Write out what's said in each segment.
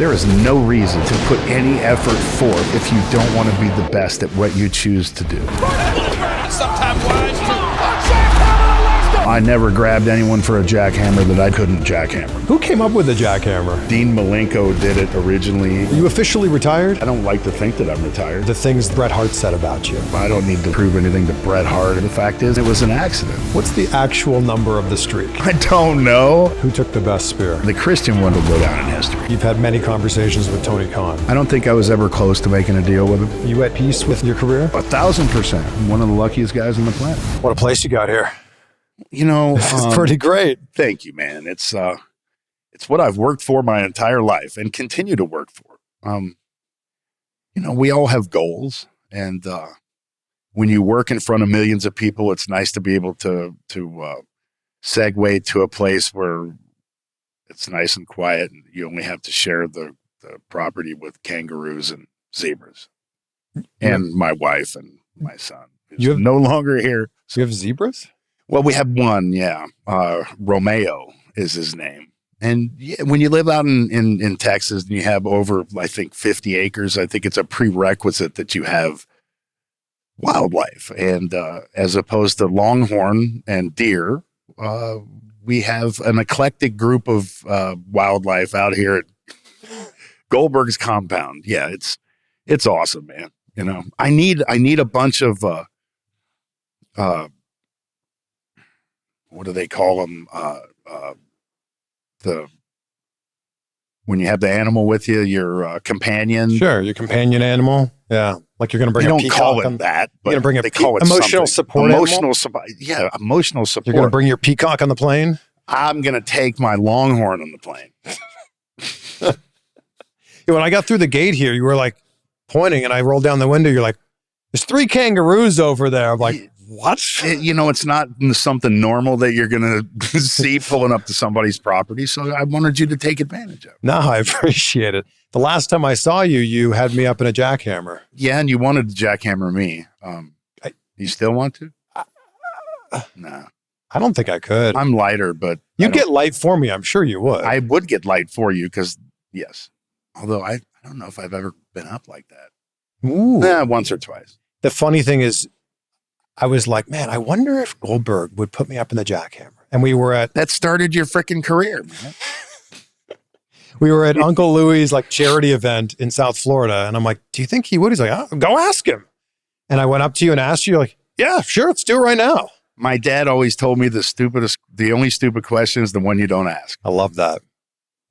There is no reason to put any effort forth if you don't want to be the best at what you choose to do. I never grabbed anyone for a jackhammer that I couldn't jackhammer. Who came up with the jackhammer? Dean Malenko did it originally. Are you officially retired? I don't like to think that I'm retired. The things Bret Hart said about you. I don't need to prove anything to Bret Hart. The fact is, it was an accident. What's the actual number of the streak? I don't know. Who took the best spear? The Christian one will go down in history. You've had many conversations with Tony Khan. I don't think I was ever close to making a deal with him. You at peace with your career? 1,000%. I'm one of the luckiest guys on the planet. What a place you got here. You know, it's pretty great. Thank you, man. It's what I've worked for my entire life and continue to work for. You know, we all have goals, and when you work in front of millions of people, it's nice to be able to segue to a place where it's nice and quiet, and you only have to share the property with kangaroos and zebras, and my wife and my son, who's no longer here. So you have zebras? Well, we have one, yeah. Romeo is his name. And when you live out in Texas and you have over, I think, 50 acres, I think it's a prerequisite that you have wildlife. And as opposed to longhorn and deer, we have an eclectic group of wildlife out here at Goldberg's compound. Yeah, it's awesome, man. You know, I need a bunch of what do they call them? When you have the animal with you, your companion. Sure, your companion animal. Yeah, like you're going to bring. They a don't call it that. But you're going to bring they call it emotional support. Emotional support. Yeah, emotional support. You're going to bring your peacock on the plane. I'm going to take my longhorn on the plane. When I got through the gate here, you were like pointing, and I rolled down the window. You're like, "There's 3 kangaroos over there." I'm like, what? You know, it's not something normal that you're going to see pulling up to somebody's property. So I wanted you to take advantage of it. No, I appreciate it. The last time I saw you, you had me up in a jackhammer. Yeah, and you wanted to jackhammer me. You still want to? No. I don't think I could. I'm lighter, but... You'd get light for me. I'm sure you would. I would get light for you because, yes. Although I don't know if I've ever been up like that. Ooh. Once or twice. The funny thing is, I was like, man, I wonder if Goldberg would put me up in the jackhammer. And we were at... That started your freaking career, man. We were at Uncle Louie's like charity event in South Florida. And I'm like, do you think he would? He's like, oh, go ask him. And I went up to you and asked you, you're like, yeah, sure, let's do it right now. My dad always told me the only stupid question is the one you don't ask. I love that.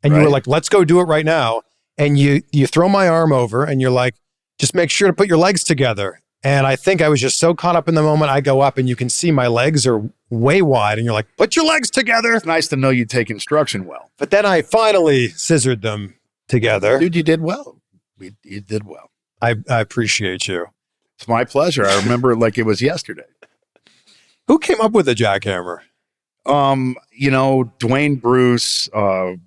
And you were like, let's go do it right now. And you throw my arm over and you're like, just make sure to put your legs together. And I think I was just so caught up in the moment. I go up and you can see my legs are way wide. And you're like, put your legs together. It's nice to know you take instruction well. But then I finally scissored them together. Dude, you did well. You did well. I appreciate you. It's my pleasure. I remember it like it was yesterday. Who came up with the jackhammer? You know, Dwayne Bruce,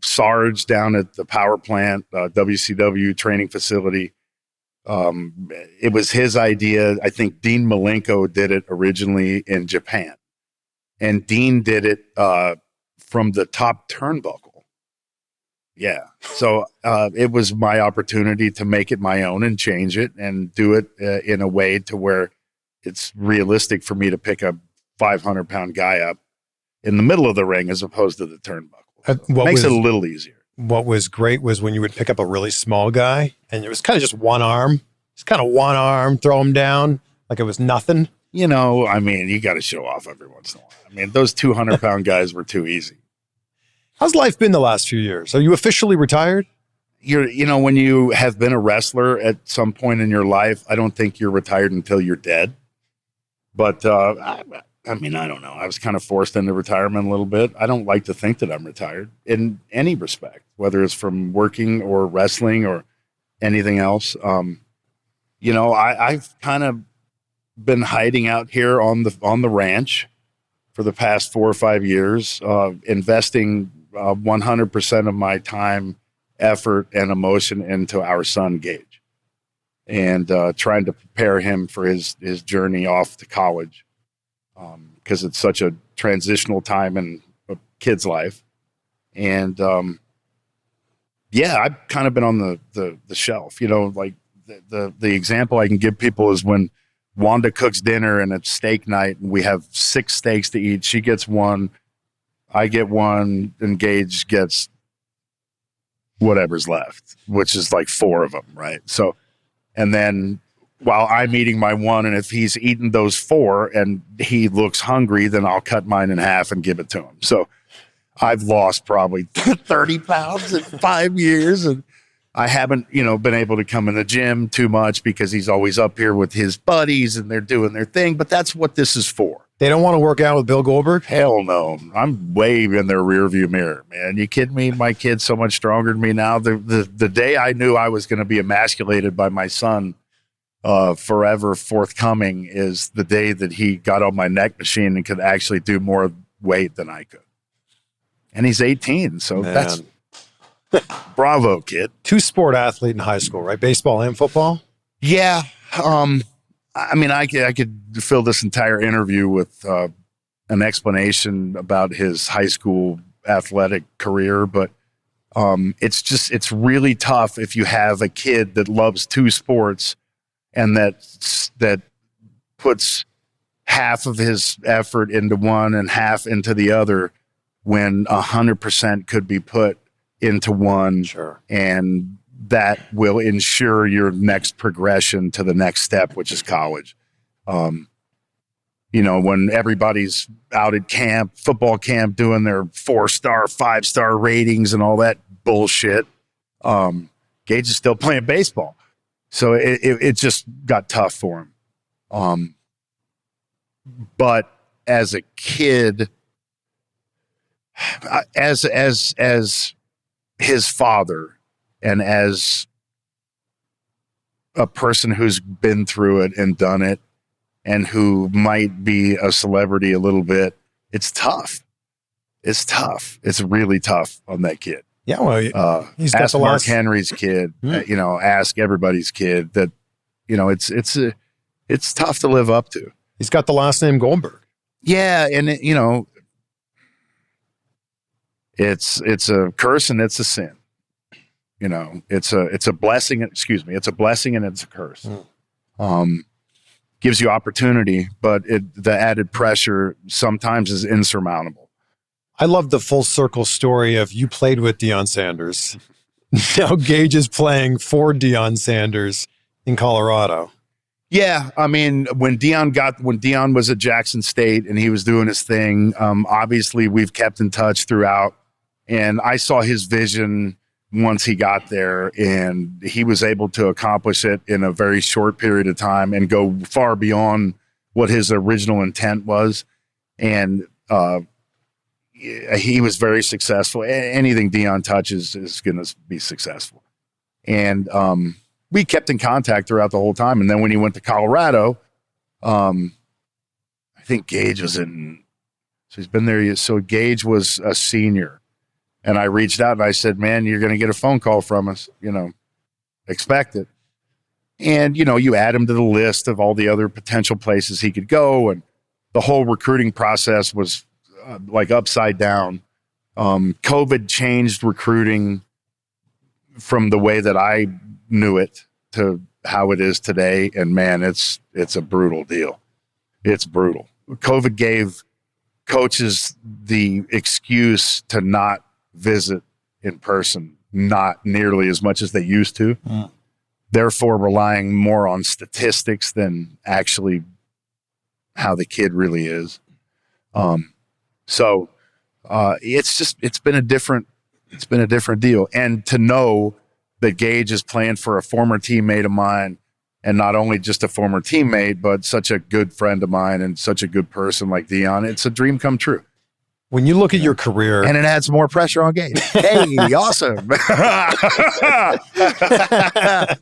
Sarge down at the power plant, WCW training facility. It was his idea. I think Dean Malenko did it originally in Japan, and Dean did it from the top turnbuckle. Yeah. So it was my opportunity to make it my own and change it and do it in a way to where it's realistic for me to pick a 500-pound guy up in the middle of the ring as opposed to the turnbuckle. Makes it a little easier. What was great was when you would pick up a really small guy and it was kind of just one arm. Just kind of one arm, throw him down like it was nothing. You know, I mean, you got to show off every once in a while. I mean, those 200-pound guys were too easy. How's life been the last few years? Are you officially retired? You know, when you have been a wrestler at some point in your life, I don't think you're retired until you're dead. But I mean, I don't know. I was kind of forced into retirement a little bit. I don't like to think that I'm retired in any respect, whether it's from working or wrestling or anything else. You know, I've kind of been hiding out here on the ranch for the past 4 or 5 years, investing 100% of my time, effort, and emotion into our son, Gage, and trying to prepare him for his journey off to college. Because it's such a transitional time in a kid's life. And, yeah, I've kind of been on the shelf, like the example I can give people is when Wanda cooks dinner and it's steak night and we have 6 steaks to eat. She gets 1, I get 1, and Gage gets whatever's left, which is like 4 of them, right? So, and then while I'm eating my 1, and if he's eaten those 4 and he looks hungry, then I'll cut mine in half and give it to him. So I've lost probably 30 pounds in 5 years, and I haven't, been able to come in the gym too much because he's always up here with his buddies and they're doing their thing, but that's what this is for. They don't want to work out with Bill Goldberg? Hell no. I'm way in their rearview mirror, man. You kidding me? My kid's so much stronger than me now. The day I knew I was going to be emasculated by my son, forever forthcoming, is the day that he got on my neck machine and could actually do more weight than I could. And he's 18, so that's bravo, kid. 2-sport athlete in high school, right? Baseball and football? Yeah. I could fill this entire interview with an explanation about his high school athletic career, but it's really tough if you have a kid that loves 2 sports and that puts half of his effort into one and half into the other, when 100% could be put into one. Sure. And that will ensure your next progression to the next step, which is college. When everybody's out at camp, football camp, doing their 4-star, 5-star ratings and all that bullshit, Gage is still playing baseball. So it just got tough for him. But as a kid, as his father, and as a person who's been through it and done it, and who might be a celebrity a little bit, it's tough. It's tough. It's really tough on that kid. Yeah, well, he's got ask Mark Henry's kid. Ask everybody's kid. That it's tough to live up to. He's got the last name Goldberg. Yeah, and it's a curse and it's a sin. It's a blessing. Excuse me. It's a blessing and it's a curse. Gives you opportunity, but the added pressure sometimes is insurmountable. I love the full circle story of you played with Deion Sanders. Now Gage is playing for Deion Sanders in Colorado. Yeah, I mean, when Deion was at Jackson State and he was doing his thing, obviously we've kept in touch throughout, and I saw his vision once he got there, and he was able to accomplish it in a very short period of time and go far beyond what his original intent was. And he was very successful. Anything Deion touches is going to be successful. And we kept in contact throughout the whole time. And then when he went to Colorado, I think Gage was so he's been there. So Gage was a senior. And I reached out and I said, man, you're going to get a phone call from us, expect it. And, you add him to the list of all the other potential places he could go. And the whole recruiting process was like upside down. COVID changed recruiting from the way that I knew it to how it is today. And man, it's a brutal deal. It's brutal. COVID gave coaches the excuse to not visit in person, not nearly as much as they used to, therefore relying more on statistics than actually how the kid really is. So it's been a different deal. And to know that Gage is playing for a former teammate of mine, and not only just a former teammate, but such a good friend of mine and such a good person like Deion, it's a dream come true. When you look at your career, and it adds more pressure on Gage. Hey, awesome.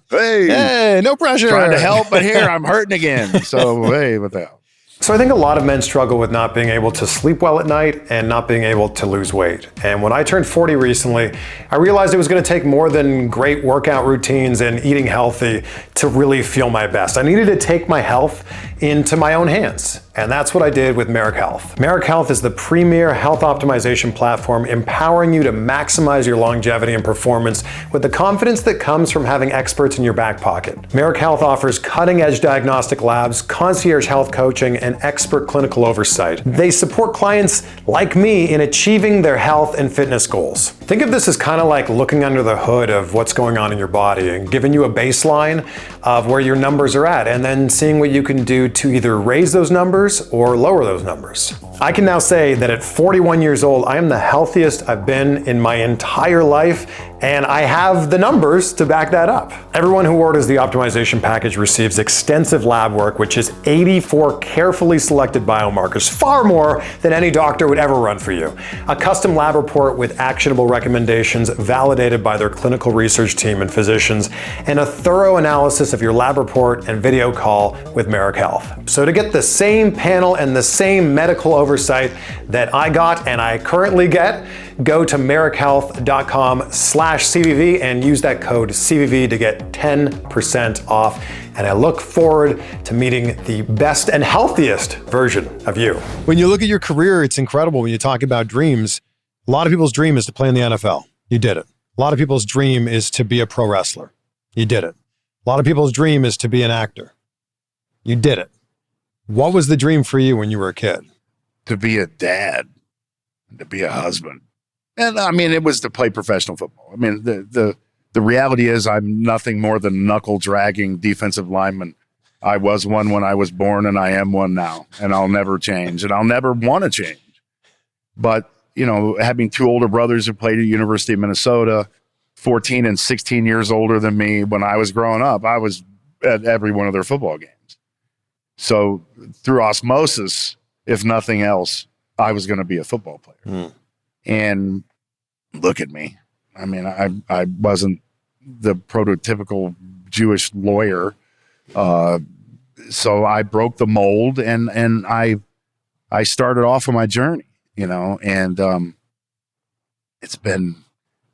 hey, no pressure. Trying to help, but here I'm hurting again. So, hey, what the hell? So I think a lot of men struggle with not being able to sleep well at night and not being able to lose weight. And when I turned 40 recently, I realized it was going to take more than great workout routines and eating healthy to really feel my best. I needed to take my health into my own hands. And that's what I did with Merrick Health. Merrick Health is the premier health optimization platform empowering you to maximize your longevity and performance with the confidence that comes from having experts in your back pocket. Merrick Health offers cutting-edge diagnostic labs, concierge health coaching, and expert clinical oversight. They support clients like me in achieving their health and fitness goals. Think of this as kind of like looking under the hood of what's going on in your body and giving you a baseline of where your numbers are at, and then seeing what you can do to either raise those numbers or lower those numbers. I can now say that at 41 years old, I am the healthiest I've been in my entire life, and I have the numbers to back that up. Everyone who orders the optimization package receives extensive lab work, which is 84 carefully selected biomarkers, far more than any doctor would ever run for you. A custom lab report with actionable recommendations validated by their clinical research team and physicians, and a thorough analysis of your lab report and video call with Merrick Health. So to get the same panel and the same medical oversight that I got and I currently get, go to merrickhealth.com/CVV and use that code CVV to get 10% off. And I look forward to meeting the best and healthiest version of you. When you look at your career, it's incredible when you talk about dreams. A lot of people's dream is to play in the NFL. You did it. A lot of people's dream is to be a pro wrestler. You did it. A lot of people's dream is to be an actor. You did it. What was the dream for you when you were a kid? To be a dad, to be a husband. And I mean, it was to play professional football. I mean, the reality is I'm nothing more than knuckle dragging defensive lineman. I was one when I was born, and I am one now, and I'll never change, and I'll never want to change. But, you know, having two older brothers who played at University of Minnesota, 14 and 16 years older than me, when I was growing up, I was at every one of their football games. So through osmosis, if nothing else, I was going to be a football player. And look at me. I mean, I wasn't the prototypical Jewish lawyer. So I broke the mold and I started off on my journey, you know, and it's been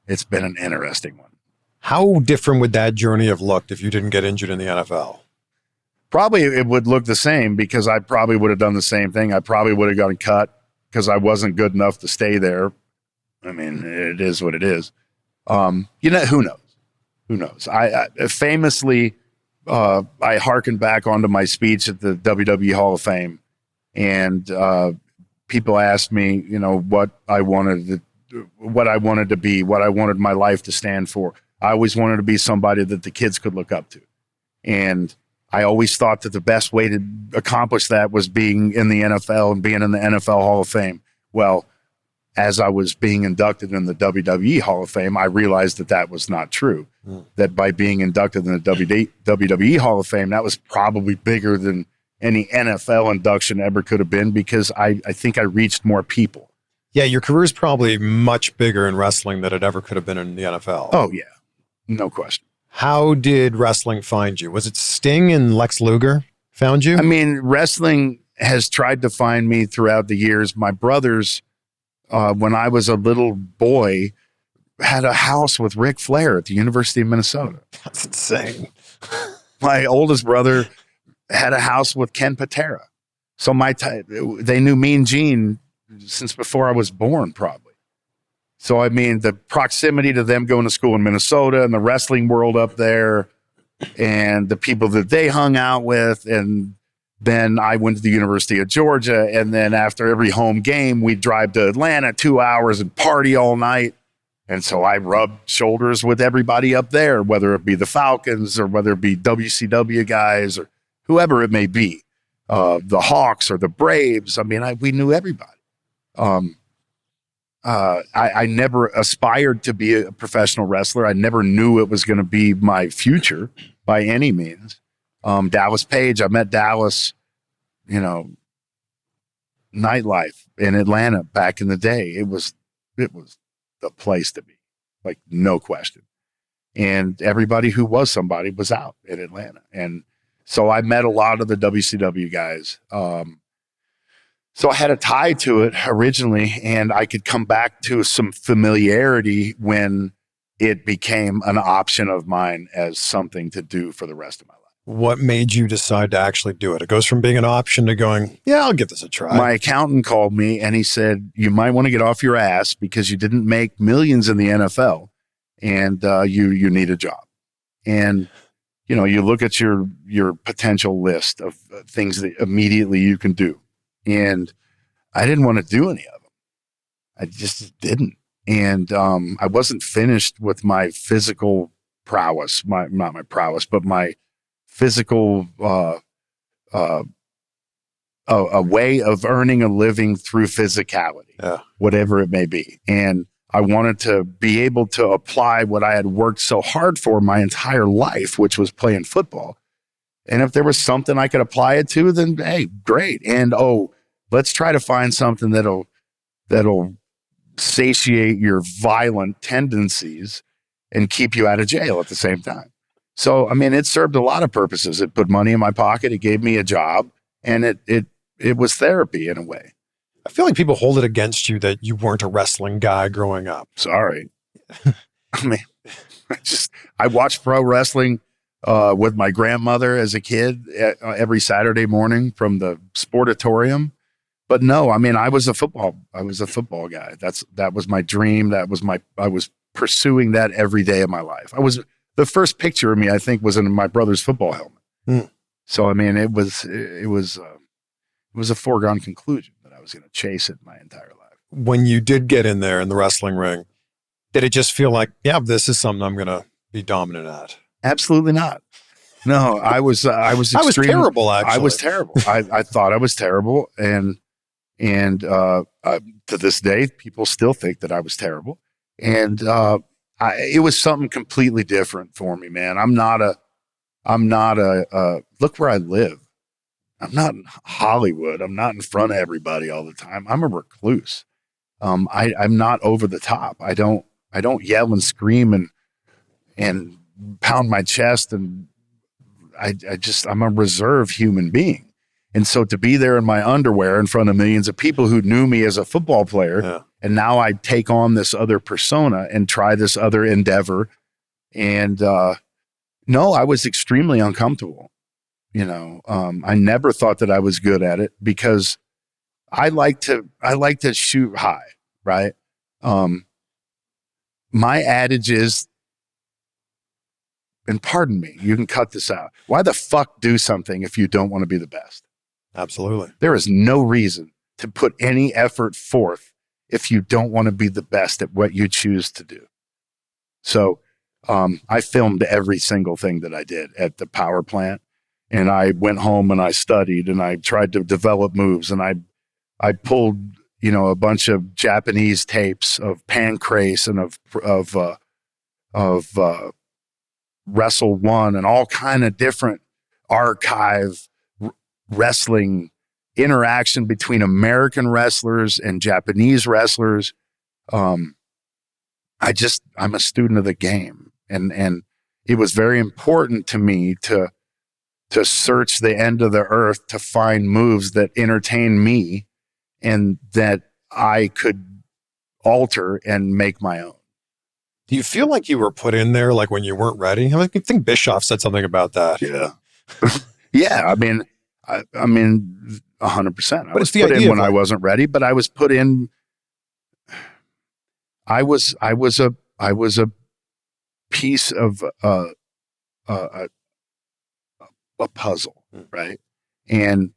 an interesting one. How different would that journey have looked if you didn't get injured in the NFL? Probably it would look the same, because I probably would have done the same thing. I probably would have gotten cut because I wasn't good enough to stay there. I mean, it is what it is. You know, who knows? Who knows? I famously, I hearkened back onto my speech at the WWE Hall of Fame, and people asked me, you know, what I wanted to be, what I wanted my life to stand for. I always wanted to be somebody that the kids could look up to. And I always thought that the best way to accomplish that was being in the NFL and being in the NFL Hall of Fame. Well, as I was being inducted in the WWE Hall of Fame, I realized that that was not true. That by being inducted in the WWE Hall of Fame, that was probably bigger than any NFL induction ever could have been, because I think I reached more people. Yeah, your career is probably much bigger in wrestling than it ever could have been in the NFL. Oh, yeah. No question. How did wrestling find you? Was it Sting and Lex Luger found you? I mean, wrestling has tried to find me throughout the years. My brothers, when I was a little boy, had a house with Ric Flair at the University of Minnesota. That's insane. My oldest brother had a house with Ken Patera. So they knew Mean Gene since before I was born, probably. So, I mean, the proximity to them going to school in Minnesota and the wrestling world up there and the people that they hung out with. And then I went to the University of Georgia. And then after every home game, we'd drive to Atlanta 2 hours and party all night. And so I rubbed shoulders with everybody up there, whether it be the Falcons or whether it be WCW guys or whoever it may be, the Hawks or the Braves. I mean, we knew everybody. I never aspired to be a professional wrestler. I never knew it was going to be my future by any means. Dallas Page, I met Dallas, you know, nightlife in Atlanta back in the day. It was the place to be, like, no question. And everybody who was somebody was out in Atlanta. And so I met a lot of the WCW guys. So I had a tie to it originally, and I could come back to some familiarity when it became an option of mine as something to do for the rest of my life. What made you decide to actually do it? It goes from being an option to going, yeah, I'll give this a try. My accountant called me and he said, you might want to get off your ass because you didn't make millions in the NFL and you need a job. And, you know, you look at your potential list of things that immediately you can do. And I didn't want to do any of them. I just didn't. And I wasn't finished with my physical prowess, not my prowess, but my physical a way of earning a living through physicality, whatever it may be. And I wanted to be able to apply what I had worked so hard for my entire life, which was playing football. And if there was something I could apply it to, then hey, great. And let's try to find something that'll satiate your violent tendencies and keep you out of jail at the same time. So, I mean, it served a lot of purposes. It put money in my pocket. It gave me a job, and it was therapy in a way. I feel like people hold it against you that you weren't a wrestling guy growing up. Sorry. I mean, I watched pro wrestling with my grandmother as a kid every Saturday morning from the sportatorium. But no, I mean, I was a football guy. That was my dream. I was pursuing that every day of my life. The first picture of me, I think, was in my brother's football helmet. Mm. So, I mean, it was a foregone conclusion that I was going to chase it my entire life. When you did get in there in the wrestling ring, did it just feel like, yeah, this is something I'm going to be dominant at? Absolutely not. No, I was terrible. Actually, I was terrible. I thought I was terrible, and to this day, people still think that I was terrible. And it was something completely different for me, man. I'm not a look where I live. I'm not in Hollywood. I'm not in front of everybody all the time. I'm a recluse. I'm not over the top. I don't yell and scream and pound my chest, and I'm a reserved human being. And so to be there in my underwear in front of millions of people who knew me as a football player, and now I take on this other persona and try this other endeavor. And no, I was extremely uncomfortable. You know, I never thought that I was good at it because I like to shoot high, right? My adage is, and pardon me, you can cut this out. Why the fuck do something if you don't want to be the best? Absolutely. There is no reason to put any effort forth if you don't want to be the best at what you choose to do. So I filmed every single thing that I did at the power plant, and I went home and I studied and I tried to develop moves, and I pulled, you know, a bunch of Japanese tapes of Pancrase and of Wrestle One and all kind of different archive wrestling interaction between American wrestlers and Japanese wrestlers. I'm a student of the game, and it was very important to me to search the end of the earth to find moves that entertain me and that I could alter and make my own. Do you feel like you were put in there like when you weren't ready? I think Bischoff said something about that. Yeah. Yeah. I mean, 100%. I was put in when I wasn't ready, but I was put in. I was a piece of a puzzle, right? And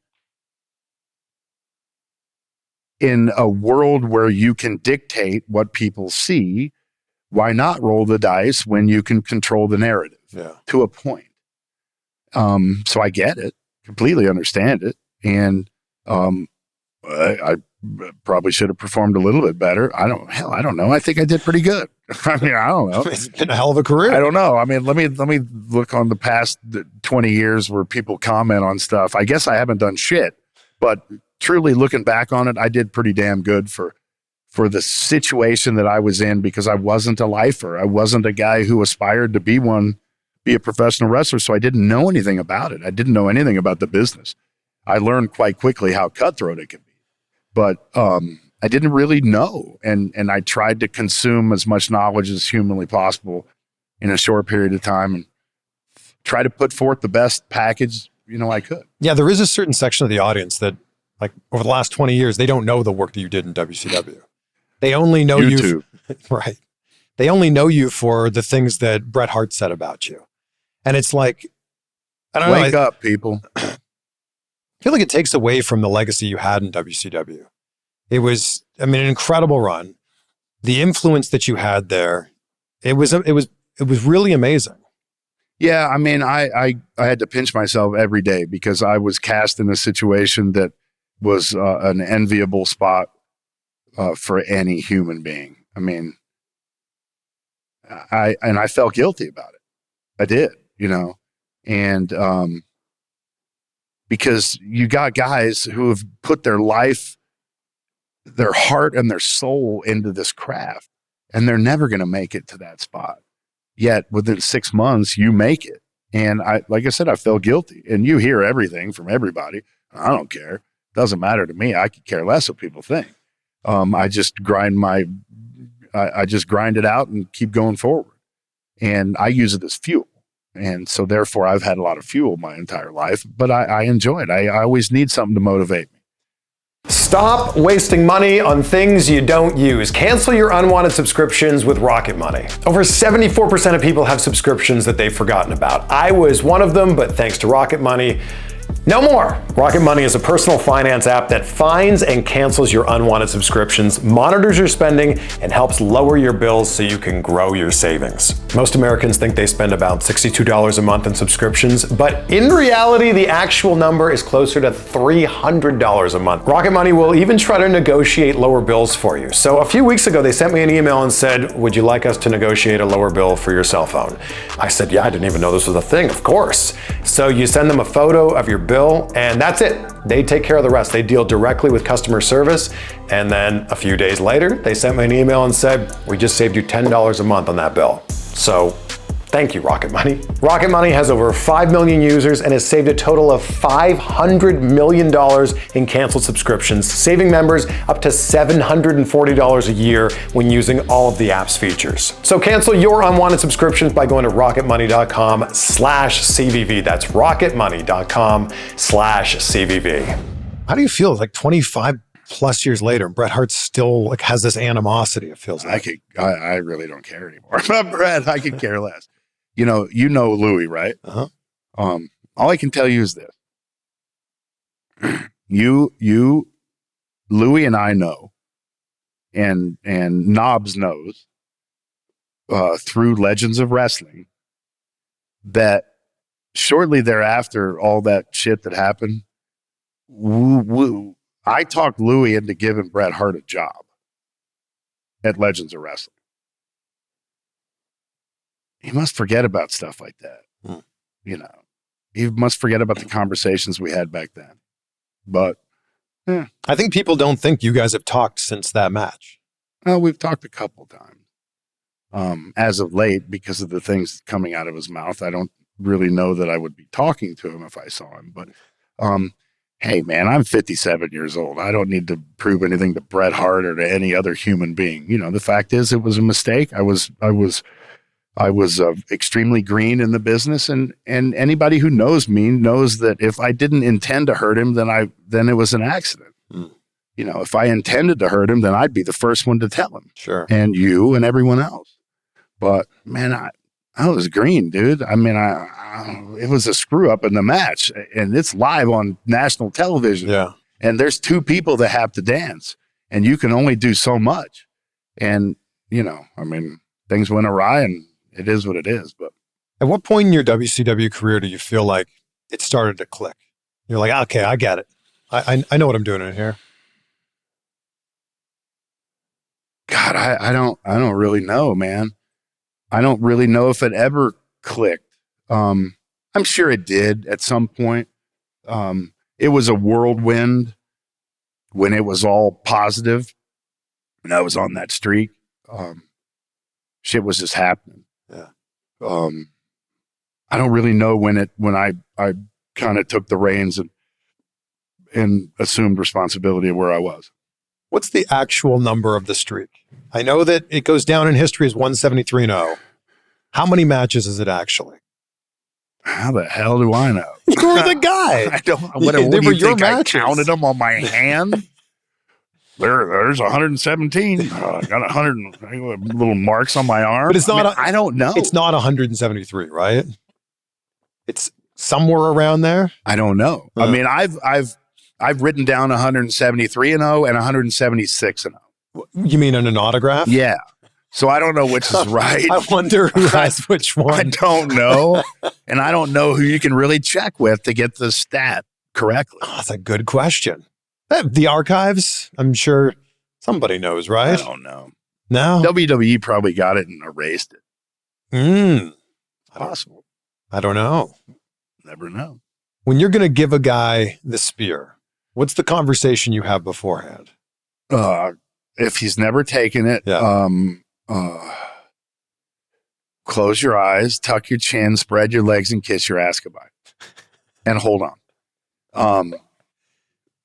in a world where you can dictate what people see, why not roll the dice when you can control the narrative to a point? So I get it, completely understand it. And I probably should have performed a little bit better. I don't know. I think I did pretty good. I mean, I don't know. It's been a hell of a career. I don't know. I mean, let me look on the past 20 years where people comment on stuff. I guess I haven't done shit, but truly looking back on it, I did pretty damn good for the situation that I was in, because I wasn't a lifer. I wasn't a guy who aspired to be a professional wrestler. So I didn't know anything about it. I didn't know anything about the business. I learned quite quickly how cutthroat it could be, but I didn't really know. And I tried to consume as much knowledge as humanly possible in a short period of time. And try to put forth the best package, I could. Yeah, there is a certain section of the audience that, like, over the last 20 years, they don't know the work that you did in WCW. They only know YouTube. Right. They only know you for the things that Bret Hart said about you. And it's like, I don't know. Wake up, people. I feel like it takes away from the legacy you had in WCW. It was, an incredible run. The influence that you had there, it was really amazing. Yeah, I had to pinch myself every day because I was cast in a situation that was an enviable spot for any human being. I felt guilty about it. I did, and because you got guys who have put their life, their heart, and their soul into this craft, and they're never going to make it to that spot. Yet within 6 months, you make it. And like I said, I felt guilty. And you hear everything from everybody. I don't care. Doesn't matter to me. I could care less what people think. I just grind it out and keep going forward. And I use it as fuel. And so therefore I've had a lot of fuel my entire life, but I enjoy it. I always need something to motivate me. Stop wasting money on things you don't use. Cancel your unwanted subscriptions with Rocket Money. Over 74% of people have subscriptions that they've forgotten about. I was one of them, but thanks to Rocket Money, no more. Rocket Money is a personal finance app that finds and cancels your unwanted subscriptions, monitors your spending, and helps lower your bills so you can grow your savings. Most Americans think they spend about $62 a month in subscriptions, but in reality, the actual number is closer to $300 a month. Rocket Money will even try to negotiate lower bills for you. So a few weeks ago, they sent me an email and said, would you like us to negotiate a lower bill for your cell phone? I said, yeah, I didn't even know this was a thing, of course. So you send them a photo of your bill, and that's it. They take care of the rest. They deal directly with customer service. And then a few days later, they sent me an email and said, we just saved you $10 a month on that bill. So thank you, Rocket Money. Rocket Money has over 5 million users and has saved a total of $500 million in canceled subscriptions, saving members up to $740 a year when using all of the app's features. So cancel your unwanted subscriptions by going to rocketmoney.com/CVV. That's rocketmoney.com/CVV. How do you feel like 25 plus years later, and Bret Hart still has this animosity, it feels like? I really don't care anymore about Bret. I could care less. You know Louis, right? Uh-huh. All I can tell you is this. Louis and I know, and Knobs knows, through Legends of Wrestling, that shortly thereafter, all that shit that happened, I talked Louis into giving Bret Hart a job at Legends of Wrestling. He must forget about stuff like that. He must forget about the conversations we had back then. But I think people don't think you guys have talked since that match. Well, we've talked a couple times. As of late, because of the things coming out of his mouth, I don't really know that I would be talking to him if I saw him. But hey, man, I'm 57 years old. I don't need to prove anything to Bret Hart or to any other human being. The fact is, it was a mistake. I was extremely green in the business, and anybody who knows me knows that if I didn't intend to hurt him, then it was an accident. If I intended to hurt him, then I'd be the first one to tell him. Sure. And you and everyone else. But man, I was green, dude. It was a screw up in the match, and it's live on national television. Yeah. And there's two people that have to dance, and you can only do so much. And, things went awry, and it is what it is. But at what point in your WCW career do you feel like it started to click? You're like, okay, I get it. I know what I'm doing in here. God, I don't really know, man. I don't really know if it ever clicked. I'm sure it did at some point. It was a whirlwind when it was all positive, and I was on that streak. Shit was just happening. Yeah. I don't really know when I kind of took the reins and assumed responsibility of where I was. What's the actual number of the streak? I know that it goes down in history as 173-0. How many matches is it actually? How the hell do I know? You were the guy. I don't. What They do were you your think? I matches. counted them on my hand. There's 117. I got 100 little marks on my arm. But it's not. I don't know. It's not 173, right? It's somewhere around there. I don't know. I mean, I've written down 173 and 0 and 176 and 0. You mean in an autograph? Yeah. So I don't know which is right. I wonder who has which one. I don't know. And I don't know who you can really check with to get the stat correctly. Oh, that's a good question. The archives, I'm sure somebody knows, right? I don't know. No? WWE probably got it and erased it. Possible. I don't know. Never know. When you're going to give a guy the spear, what's the conversation you have beforehand? If he's never taken it, close your eyes, tuck your chin, spread your legs, and kiss your ass goodbye. And hold on.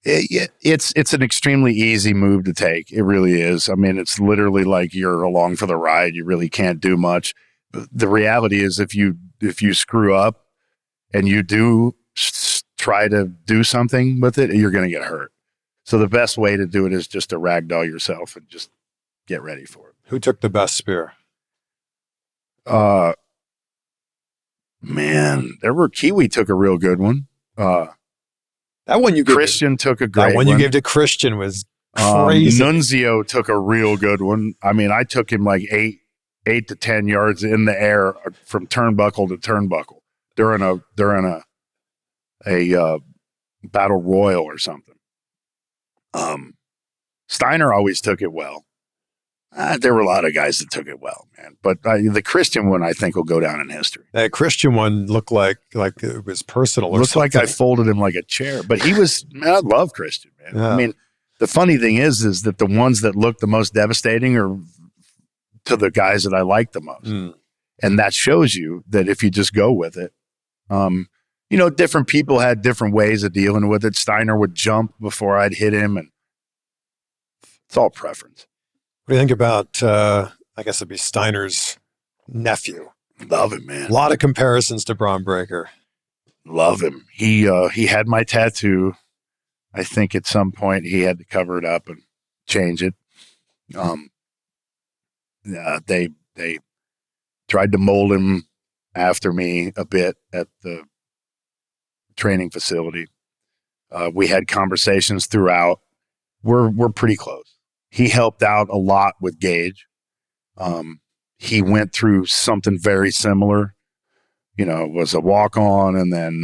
It's an extremely easy move to take. It really is. I mean, it's literally like you're along for the ride. You really can't do much. The reality is if you screw up and you do try to do something with it, you're going to get hurt. So the best way to do it is just to ragdoll yourself and just get ready for it. Who took the best spear? Man, Kiwi took a real good one. That one you gave Christian took a great one. That one you gave to Christian was crazy. Nunzio took a real good one. I mean, I took him like 8 to 10 yards in the air from turnbuckle to turnbuckle during a battle royal or something. Steiner always took it well. There were a lot of guys that took it well, man. But the Christian one, I think, will go down in history. That Christian one looked like it was personal. Looked like I folded him like a chair. But he was, man, I love Christian, man. Yeah. I mean, the funny thing is that the ones that look the most devastating are to the guys that I like the most. And that shows you that if you just go with it, different people had different ways of dealing with it. Steiner would jump before I'd hit him, and it's all preference. What do you think about, I guess it'd be Steiner's nephew? Love him, man. A lot of comparisons to Bron Breakker. Love him. He had my tattoo. I think at some point he had to cover it up and change it. They tried to mold him after me a bit at the training facility. We had conversations throughout. We're pretty close. He helped out a lot with Gage. He went through something very similar, was a walk-on and then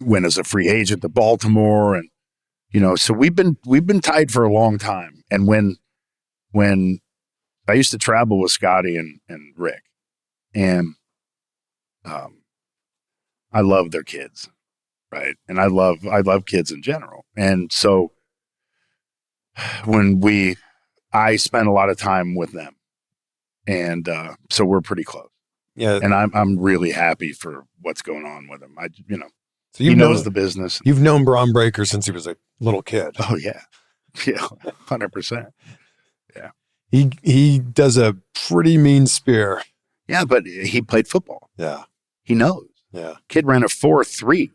went as a free agent to Baltimore. And, so we've been tight for a long time. And when I used to travel with Scotty and Rick, and I love their kids, right? And I love kids in general. And so I spent a lot of time with them, and so we're pretty close. Yeah, and I'm really happy for what's going on with him. So he knows the business. You've known Bron Breakker since he was a little kid. Oh yeah, 100%. Yeah, he does a pretty mean spear. Yeah, but he played football. Yeah, he knows. Yeah, kid ran a 4.3.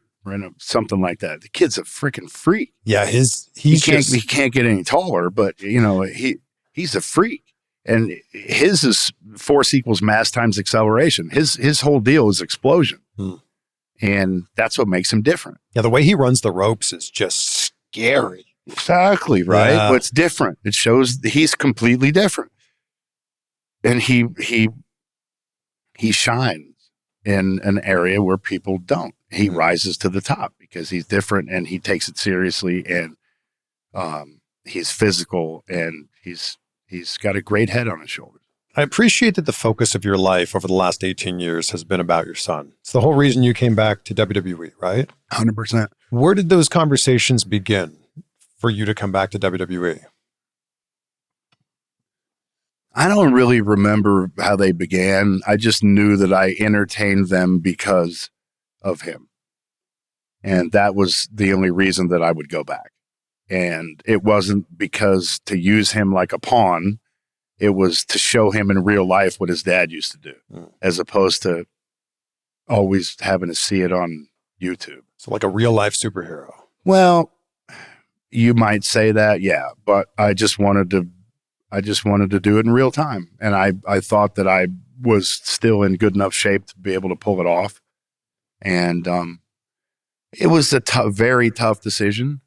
Something like that. The kid's a freaking freak. Yeah, he can't get any taller, but he's a freak. And his is force equals mass times acceleration. His whole deal is explosion. And that's what makes him different. Yeah, the way he runs the ropes is just scary. Exactly, right? Yeah. But it's different. It shows he's completely different. And he shines in an area where people don't. He rises to the top because he's different and he takes it seriously, and he's physical, and he's got a great head on his shoulders. I appreciate that the focus of your life over the last 18 years has been about your son. It's the whole reason you came back to WWE, right? 100%. Where did those conversations begin for you to come back to WWE? I don't really remember how they began. I just knew that I entertained them because of him. And that was the only reason that I would go back. And it wasn't because to use him like a pawn. It was to show him in real life what his dad used to do, as opposed to always having to see it on YouTube. So like a real life superhero. Well, you might say that, yeah, but I just wanted to do it in real time. And I thought that I was still in good enough shape to be able to pull it off. And it was a very tough decision,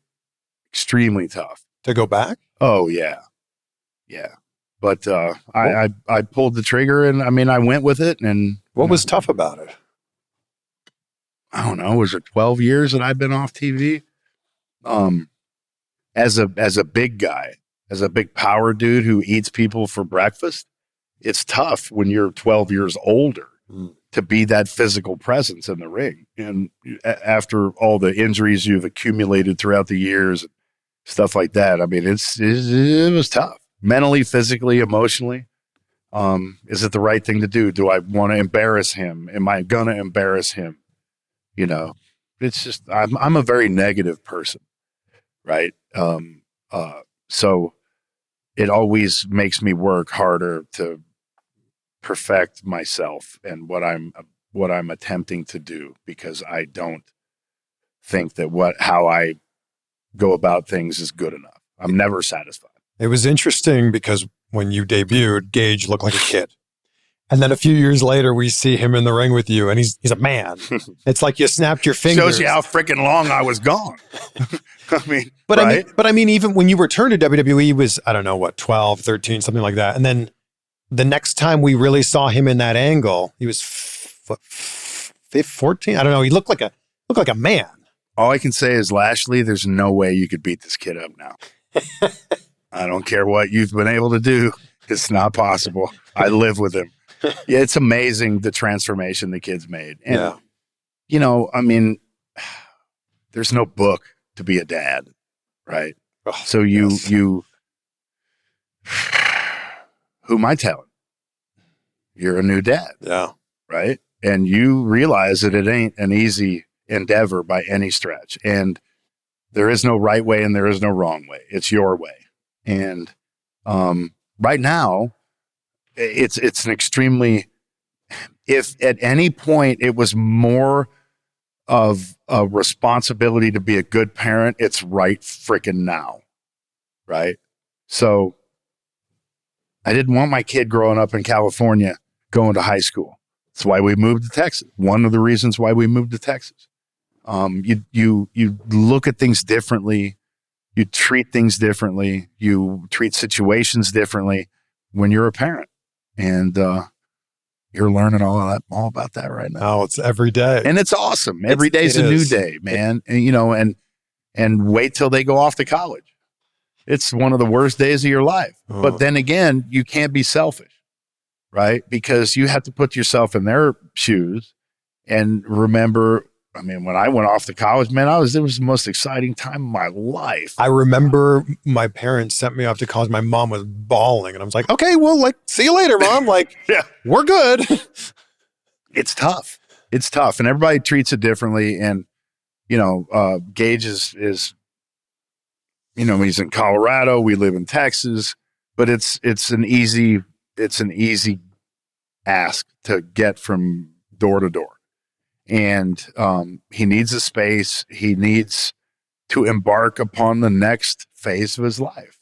extremely tough. To go back? Oh, yeah. Yeah. But I pulled the trigger, and I mean, I went with it. And what was tough about it? I don't know. Was it 12 years that I've been off TV? As a big guy, as a big power dude who eats people for breakfast, it's tough when you're 12 years older to be that physical presence in the ring. And after all the injuries you've accumulated throughout the years, stuff like that, I mean, it was tough. Mentally, physically, emotionally. Is it the right thing to do? Do I want to embarrass him? Am I gonna embarrass him? You know, it's just, I'm a very negative person, right? So it always makes me work harder to perfect myself and what I'm attempting to do, because I don't think that how I go about things is good enough. I'm never satisfied. It was interesting because when you debuted, Gage looked like a kid. And then a few years later, we see him in the ring with you, and he's a man. It's like you snapped your fingers. Shows you how freaking long I was gone. I mean, but right? I mean, even when you returned to WWE was, I don't know, what, 12, 13, something like that. And then the next time we really saw him in that angle, he was 14. I don't know. He looked like a man. All I can say is, Lashley, there's no way you could beat this kid up now. I don't care what you've been able to do. It's not possible. I live with him. Yeah, it's amazing the transformation the kid's made. And, you know, I mean, there's no book to be a dad, right? Oh, so you, who am I telling? You're a new dad. Yeah. Right? And you realize that it ain't an easy endeavor by any stretch. And there is no right way and there is no wrong way. It's your way. And right now, it's an extremely, if at any point it was more of a responsibility to be a good parent, it's right freaking now. Right? So I didn't want my kid growing up in California going to high school. That's why we moved to Texas. One of the reasons why we moved to Texas. You look at things differently. You treat things differently. You treat situations differently when you're a parent. And you're learning all about that right now. Oh, it's every day. And it's awesome. Every day's a new day, man. And, you know, and wait till they go off to college. It's one of the worst days of your life. Oh. But then again, you can't be selfish, right? Because you have to put yourself in their shoes and remember, I mean, when I went off to college, man, it was the most exciting time of my life. I remember my parents sent me off to college. My mom was bawling, and I was like, okay, well, like, see you later, Mom. Like, yeah, we're good. It's tough. It's tough. And everybody treats it differently. And, you know, Gage is, you know, he's in Colorado. We live in Texas, but it's an easy ask to get from door to door. And he needs a space. He needs to embark upon the next phase of his life.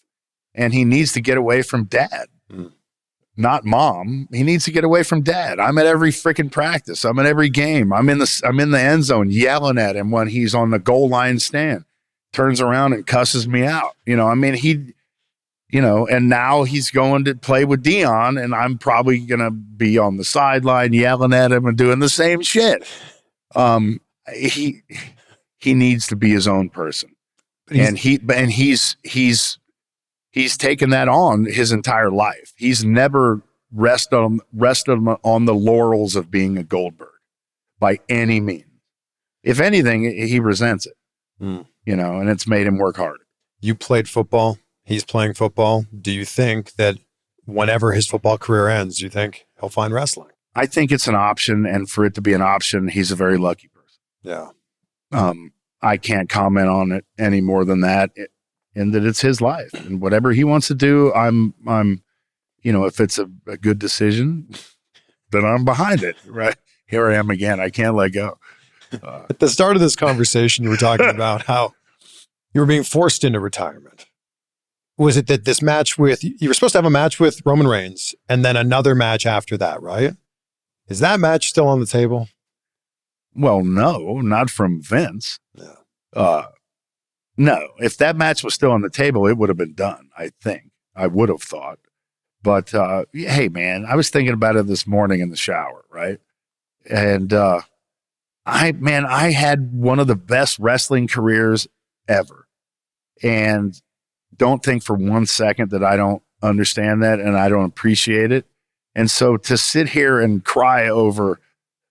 And he needs to get away from dad, not mom. He needs to get away from dad. I'm at every freaking practice. I'm at every game. I'm in the end zone yelling at him when he's on the goal line stand. Turns around and cusses me out. You know, I mean, and now he's going to play with Deion, and I'm probably going to be on the sideline yelling at him and doing the same shit. He needs to be his own person, and he's taken that on his entire life. He's never rested on the laurels of being a Goldberg by any means. If anything, he resents it, you know, and it's made him work harder. You played football. He's playing football. Do you think that whenever his football career ends, do you think he'll find wrestling? I think it's an option, and for it to be an option, he's a very lucky person. Yeah. I can't comment on it any more than that, and that it's his life, and whatever he wants to do, I'm, you know, if it's a good decision, then I'm behind it, right? here I am again. I can't let go. At the start of this conversation, you were talking about how you were being forced into retirement. Was it that this match you were supposed to have a match with Roman Reigns and then another match after that, right? Is that match still on the table? Well, no, not from Vince. No. No, if that match was still on the table, it would have been done, I think. I would have thought. But, hey, man, I was thinking about it this morning in the shower, right? And I had one of the best wrestling careers ever. And don't think for 1 second that I don't understand that and I don't appreciate it. And so to sit here and cry over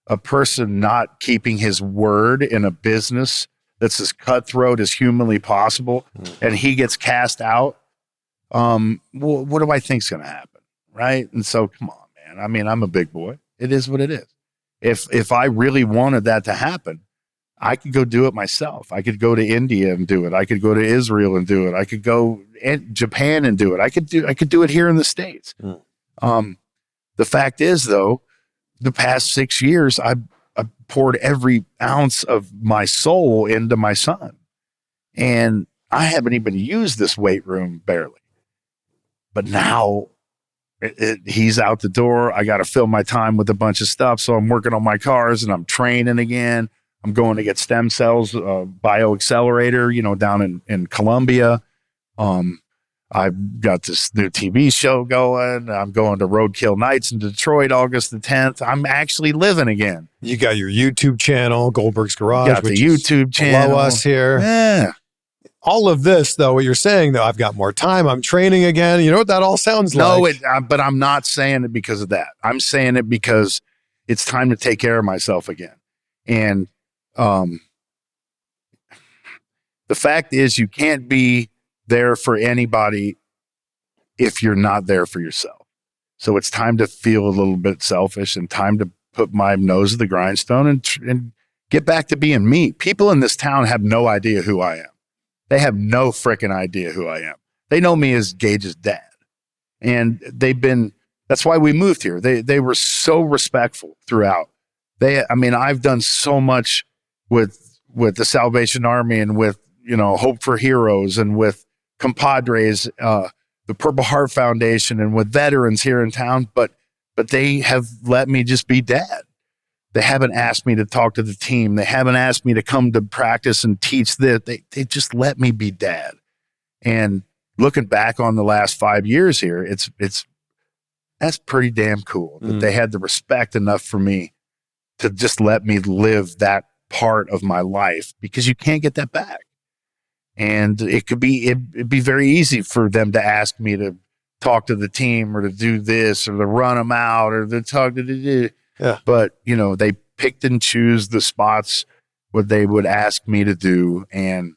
a person not keeping his word in a business that's as cutthroat as humanly possible, and he gets cast out, what do I think's going to happen, right? And so, come on, man. I mean, I'm a big boy. It is what it is. If I really wanted that to happen, I could go do it myself. I could go to India and do it. I could go to Israel and do it. I could go in Japan and do it. I could do it here in the States. The fact is, though, the past 6 years, I poured every ounce of my soul into my son. And I haven't even used this weight room barely. But now he's out the door. I got to fill my time with a bunch of stuff. So I'm working on my cars and I'm training again. I'm going to get stem cells, bioaccelerator, down in Colombia. I've got this new TV show going. I'm going to Roadkill Nights in Detroit, August the 10th. I'm actually living again. You got your YouTube channel, Goldberg's Garage. Got the YouTube channel. Below us here. Yeah. All of this, though, what you're saying, though, I've got more time. I'm training again. You know what that all sounds like? No, but I'm not saying it because of that. I'm saying it because it's time to take care of myself again. And the fact is, you can't be there for anybody if you're not there for yourself. So it's time to feel a little bit selfish and time to put my nose to the grindstone and get back to being me. People in this town have no idea who I am. They have no freaking idea who I am. They know me as Gage's dad. And that's why we moved here. They were so respectful throughout. I've done so much with the Salvation Army and with, Hope for Heroes and with compadres, the Purple Heart Foundation, and with veterans here in town, but they have let me just be dad. They haven't asked me to talk to the team. They haven't asked me to come to practice and teach this. They just let me be dad. And looking back on the last 5 years here, that's pretty damn cool that they had the respect enough for me to just let me live that part of my life, because you can't get that back. And it'd be very easy for them to ask me to talk to the team or to do this or to run them out or to talk to the. Yeah. But, they picked and choose the spots what they would ask me to do, and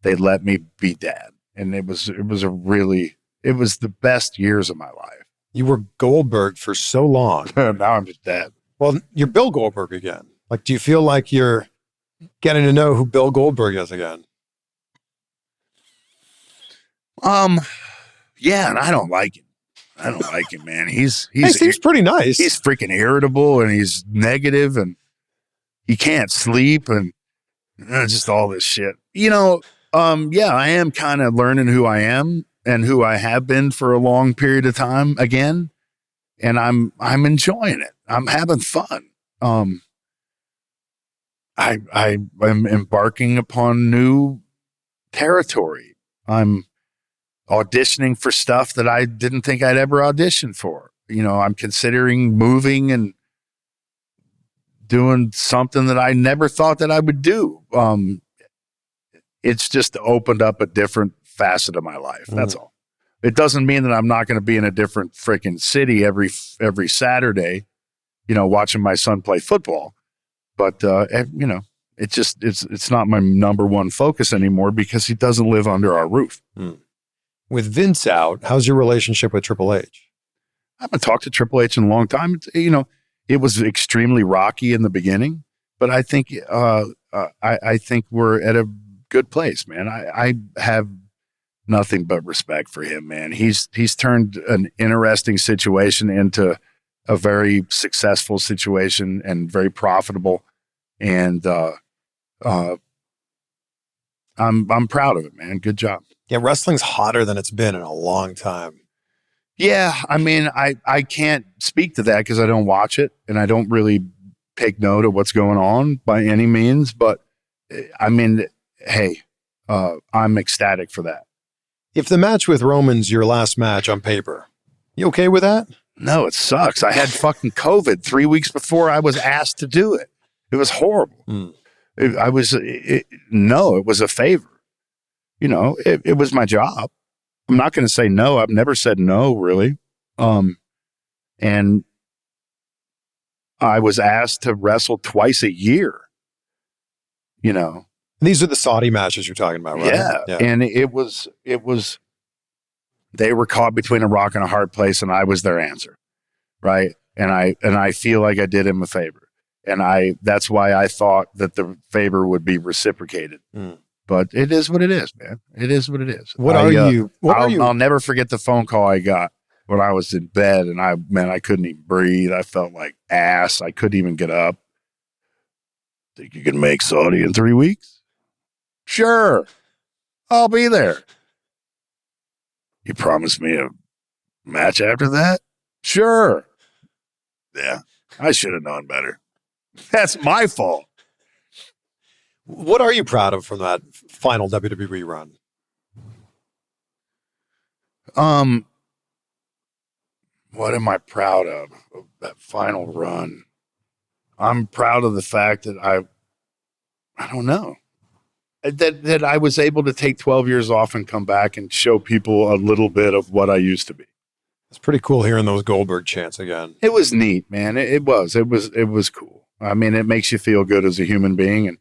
they let me be dad. And it was the best years of my life. You were Goldberg for so long. Now I'm just dad. Well, you're Bill Goldberg again. Like, do you feel like you're getting to know who Bill Goldberg is again? Yeah, and I don't like him. Man. He seems pretty nice. He's freaking irritable and he's negative and he can't sleep and just all this shit. Yeah, I am kind of learning who I am and who I have been for a long period of time again, and I'm enjoying it. I'm having fun. I'm embarking upon new territory. I'm auditioning for stuff that I didn't think I'd ever audition for. I'm considering moving and doing something that I never thought that I would do. It's just opened up a different facet of my life. That's all. It doesn't mean that I'm not going to be in a different freaking city every Saturday, watching my son play football. But, it's not my number one focus anymore because he doesn't live under our roof. With Vince out, how's your relationship with Triple H? I haven't talked to Triple H in a long time. It was extremely rocky in the beginning, but I think I think we're at a good place, man. I have nothing but respect for him, man. He's turned an interesting situation into a very successful situation and very profitable. And I'm proud of it, man. Good job. Yeah, wrestling's hotter than it's been in a long time. Yeah, I mean, I can't speak to that because I don't watch it and I don't really take note of what's going on by any means. But I mean, hey, I'm ecstatic for that. If the match with Roman's your last match on paper, you okay with that? No, it sucks. I had fucking COVID 3 weeks before I was asked to do it. It was horrible. It was a favor. You know, it was my job. I'm not going to say no. I've never said no, really. And I was asked to wrestle twice a year, you know. These are the Saudi matches you're talking about, right? Yeah. And it was, they were caught between a rock and a hard place and I was their answer. Right. And I feel like I did him a favor. And that's why I thought that the favor would be reciprocated. But it is what it is, man. It is what it is. I'll never forget the phone call I got when I was in bed and I couldn't even breathe. I felt like ass. I couldn't even get up. Think you can make Saudi in 3 weeks? Sure. I'll be there. You promised me a match after that? Sure. Yeah. I should have known better. That's my fault. What are you proud of from that final WWE run? What am I proud of that final run? I'm proud of the fact that I don't know, that I was able to take 12 years off and come back and show people a little bit of what I used to be. It's pretty cool hearing those Goldberg chants again. It was neat, man. It was cool. I mean, it makes you feel good as a human being. And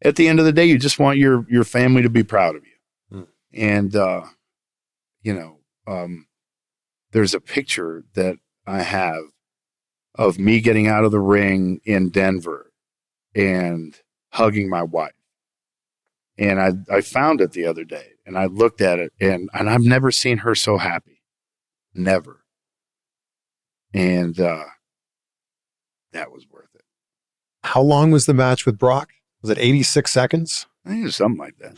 at the end of the day, you just want your family to be proud of you. And, there's a picture that I have of me getting out of the ring in Denver and hugging my wife. And I found it the other day and I looked at it and I've never seen her so happy. Never. And that was worth it. How long was the match with Brock? Was it 86 seconds? I think it was something like that.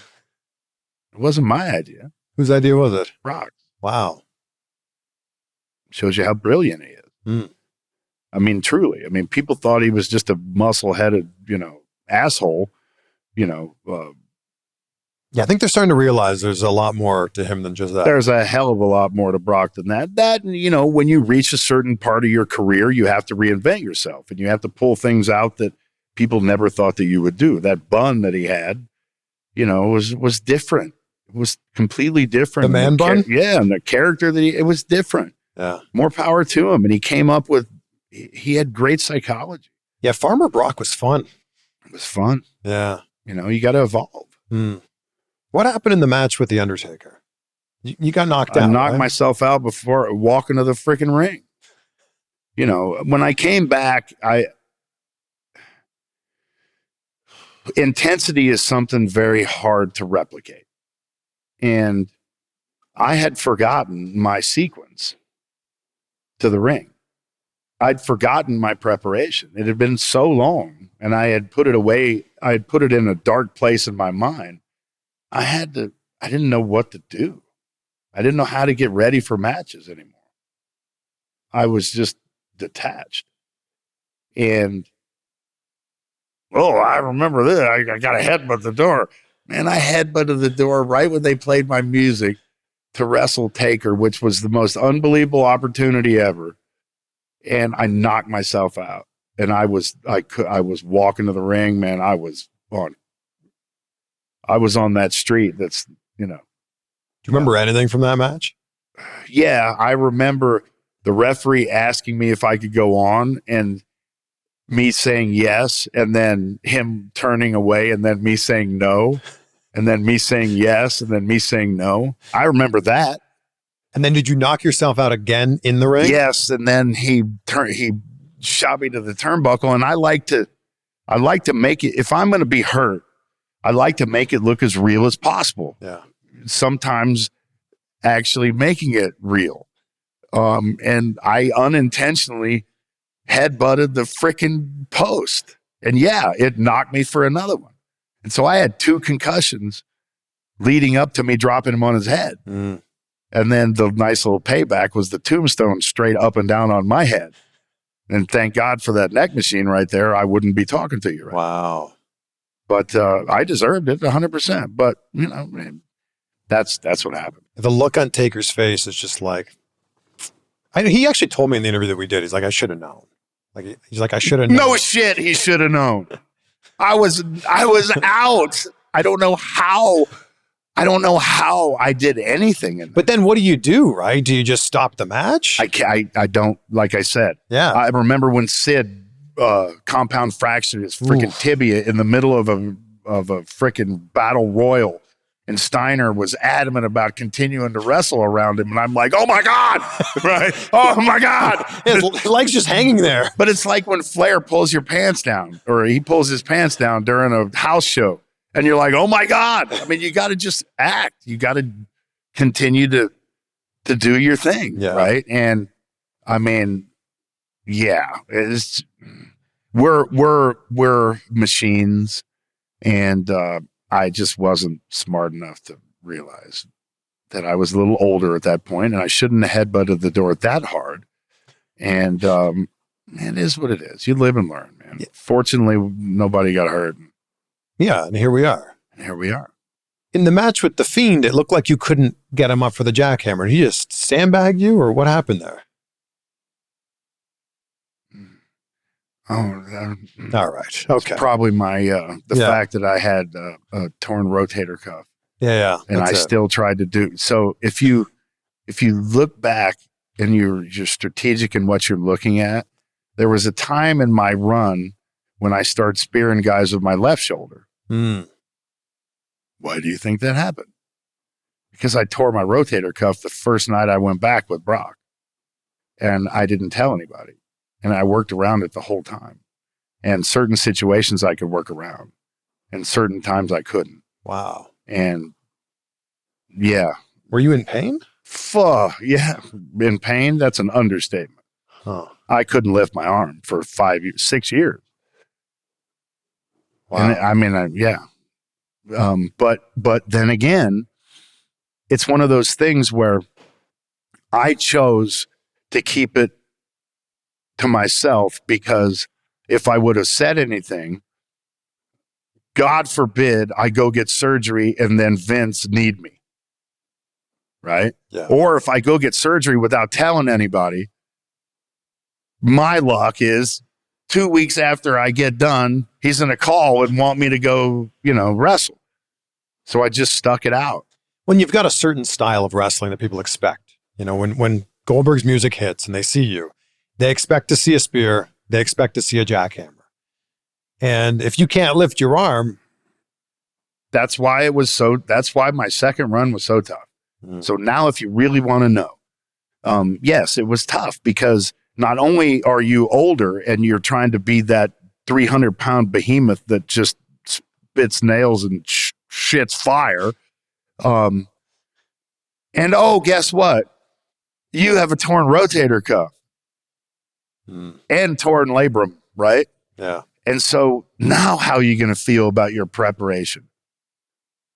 It wasn't my idea. Whose idea was it? Brock's. Wow. Shows you how brilliant he is. I mean, truly. I mean, people thought he was just a muscle-headed, asshole, Yeah, I think they're starting to realize there's a lot more to him than just that. There's a hell of a lot more to Brock than that. When you reach a certain part of your career, you have to reinvent yourself and you have to pull things out that people never thought that you would do. That bun that he had, was different. It was completely different. The man bun? And the character that it was different. Yeah. More power to him. And he came up with, he had great psychology. Yeah, Farmer Brock was fun. It was fun. Yeah. You got to evolve. What happened in the match with The Undertaker? You got knocked out. I knocked myself out before walking to the freaking ring. When I came back, intensity is something very hard to replicate. And I had forgotten my sequence to the ring. I'd forgotten my preparation. It had been so long and I had put it away. I had put it in a dark place in my mind. I didn't know what to do. I didn't know how to get ready for matches anymore. I was just detached. And, I remember this. I got a headbutt the door. Man, I headbutted the door right when they played my music to wrestle Taker, which was the most unbelievable opportunity ever. And I knocked myself out. And I was walking to the ring, man. I was on that street that's, Do you remember anything from that match? Yeah, I remember the referee asking me if I could go on and me saying yes, and then him turning away, and then me saying no, and then me saying yes, and then me saying no. I remember that. And then did you knock yourself out again in the ring? Yes, and then he shot me to the turnbuckle, and I like to make it, if I'm going to be hurt, I like to make it look as real as possible. Yeah. Sometimes actually making it real. And I unintentionally headbutted the freaking post. And yeah, it knocked me for another one. And so I had 2 concussions leading up to me dropping him on his head. Mm. And then the nice little payback was the tombstone straight up and down on my head. And thank God for that neck machine right there. I wouldn't be talking to you right Wow. now. But I deserved it 100%. But, you know, that's what happened. The look on Taker's face is just like, he actually told me in the interview that we did, he's like, I should have known. Like, he's like, I should have known. No shit, he should have known. I was out. I don't know how I did anything. But then what do you do, right? Do you just stop the match? I don't, like I said. Yeah. I remember when Sid compound fractured his freaking tibia in the middle of a freaking battle royal. And Steiner was adamant about continuing to wrestle around him. And I'm like, oh my God. Right. Oh my God. His leg's just hanging there. But it's like when Flair pulls your pants down, or he pulls his pants down during a house show. And you're like, oh my God. I mean, you got to just act. You got to continue to do your thing. Yeah. Right. And I mean, yeah, we're machines. And I just wasn't smart enough to realize that I was a little older at that point, and I shouldn't have headbutted the door that hard. And it is what it is. You live and learn, man. Yeah. Fortunately, nobody got hurt. Yeah, and here we are. In the match with the Fiend, it looked like you couldn't get him up for the jackhammer. He just sandbagged you, or what happened there? Oh, all right. Okay. Probably my fact that I had a torn rotator cuff. Yeah. And I still tried to do so. If you look back and you're strategic in what you're looking at, there was a time in my run when I started spearing guys with my left shoulder. Mm. Why do you think that happened? Because I tore my rotator cuff the first night I went back with Brock, and I didn't tell anybody. And I worked around it the whole time. And certain situations I could work around, and certain times I couldn't. Wow. And yeah. Were you in pain? Yeah. In pain? That's an understatement. Huh. I couldn't lift my arm for 6 years. Wow. And I mean, yeah. But then again, it's one of those things where I chose to keep it to myself, because if I would have said anything, God forbid I go get surgery and then Vince need me. Right? Yeah. Or if I go get surgery without telling anybody, my luck is 2 weeks after I get done, he's going to call and want me to go, wrestle. So I just stuck it out. When you've got a certain style of wrestling that people expect, when Goldberg's music hits and they see you, they expect to see a spear. They expect to see a jackhammer. And if you can't lift your arm. That's why my second run was so tough. Mm. So now if you really want to know, yes, it was tough, because not only are you older and you're trying to be that 300-pound behemoth that just spits nails and shits fire. And guess what? You have a torn rotator cuff. And torn labrum, right? Yeah. And so now how are you going to feel about your preparation?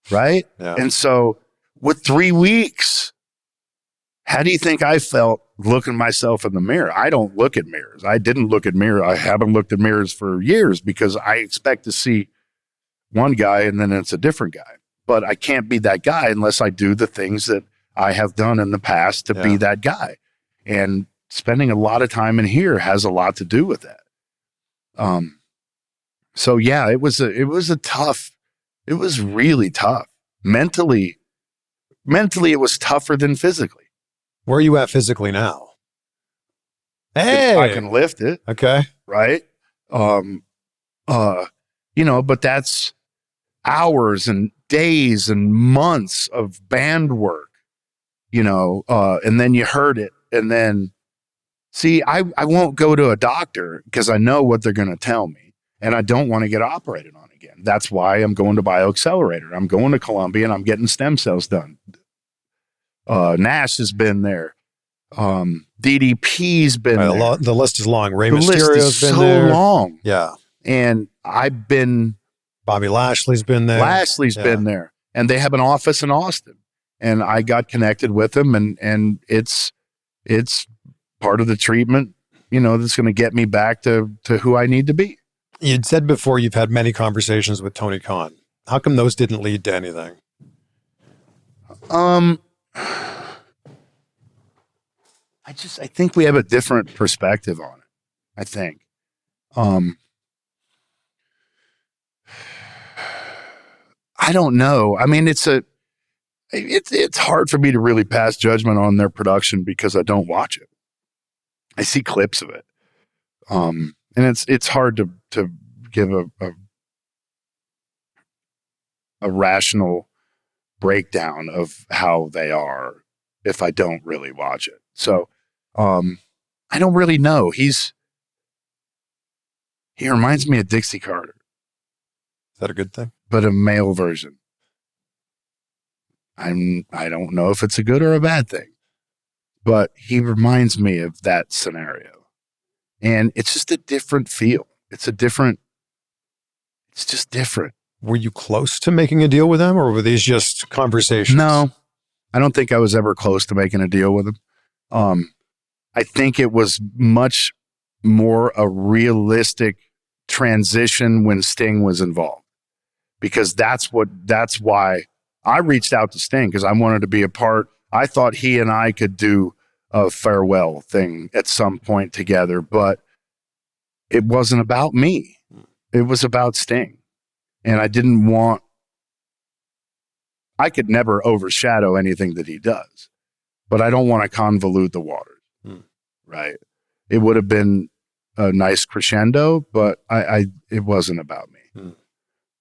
Right? Yeah. And so with 3 weeks, how do you think I felt looking myself in the mirror? I don't look at mirrors. I didn't look at mirrors. I haven't looked at mirrors for years, because I expect to see one guy and then it's a different guy. But I can't be that guy unless I do the things that I have done in the past to be that guy. And spending a lot of time in here has a lot to do with that. So yeah, it was really tough. Mentally it was tougher than physically. Where are you at physically now? Hey, I can lift it. Okay. Right. But that's hours and days and months of band work, and then you hurt it. And then, see, I won't go to a doctor because I know what they're going to tell me, and I don't want to get operated on again. That's why I'm going to BioAccelerator. I'm going to Columbia and I'm getting stem cells done. Nash has been there. DDP's been there. The list is long. Rey The list Mysterio's is been so there. long. Yeah. And I've been... Bobby Lashley's been there. Lashley's been there. And they have an office in Austin. And I got connected with him, and it's part of the treatment, that's going to get me back to who I need to be. You'd said before you've had many conversations with Tony Khan. How come those didn't lead to anything? I think we have a different perspective on it. I think. I don't know. I mean, it's hard for me to really pass judgment on their production because I don't watch it. I see clips of it. And it's hard to give a rational breakdown of how they are if I don't really watch it. So, I don't really know. He reminds me of Dixie Carter. Is that a good thing? But a male version. I don't know if it's a good or a bad thing, but he reminds me of that scenario. And it's just a different feel. It's just different. Were you close to making a deal with them, or were these just conversations? No, I don't think I was ever close to making a deal with him. I think it was much more a realistic transition when Sting was involved, because that's why I reached out to Sting, because I wanted to be a part. I thought he and I could do a farewell thing at some point together, but it wasn't about me. It was about Sting. And I could never overshadow anything that he does, but I don't want to convolute the waters. Right. It would have been a nice crescendo, but it wasn't about me.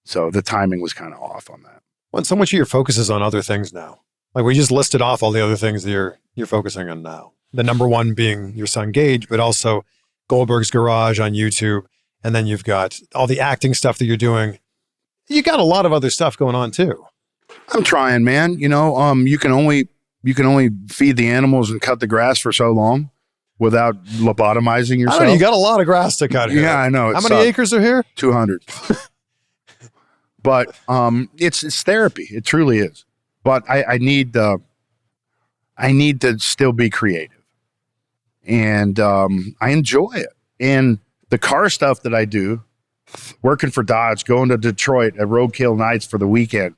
So the timing was kind of off on that. Well, and so much of your focus is on other things now. Like we just listed off all the other things that you're focusing on now. The number one being your son Gage, but also Goldberg's Garage on YouTube. And then you've got all the acting stuff that you're doing. You got a lot of other stuff going on too. I'm trying, man. You can only feed the animals and cut the grass for so long without lobotomizing yourself. I know, you got a lot of grass to cut here. Yeah, I know. How many acres are here? 200. But it's therapy. It truly is. But I need to still be creative, and I enjoy it. And the car stuff that I do, working for Dodge, going to Detroit at Roadkill Nights for the weekend,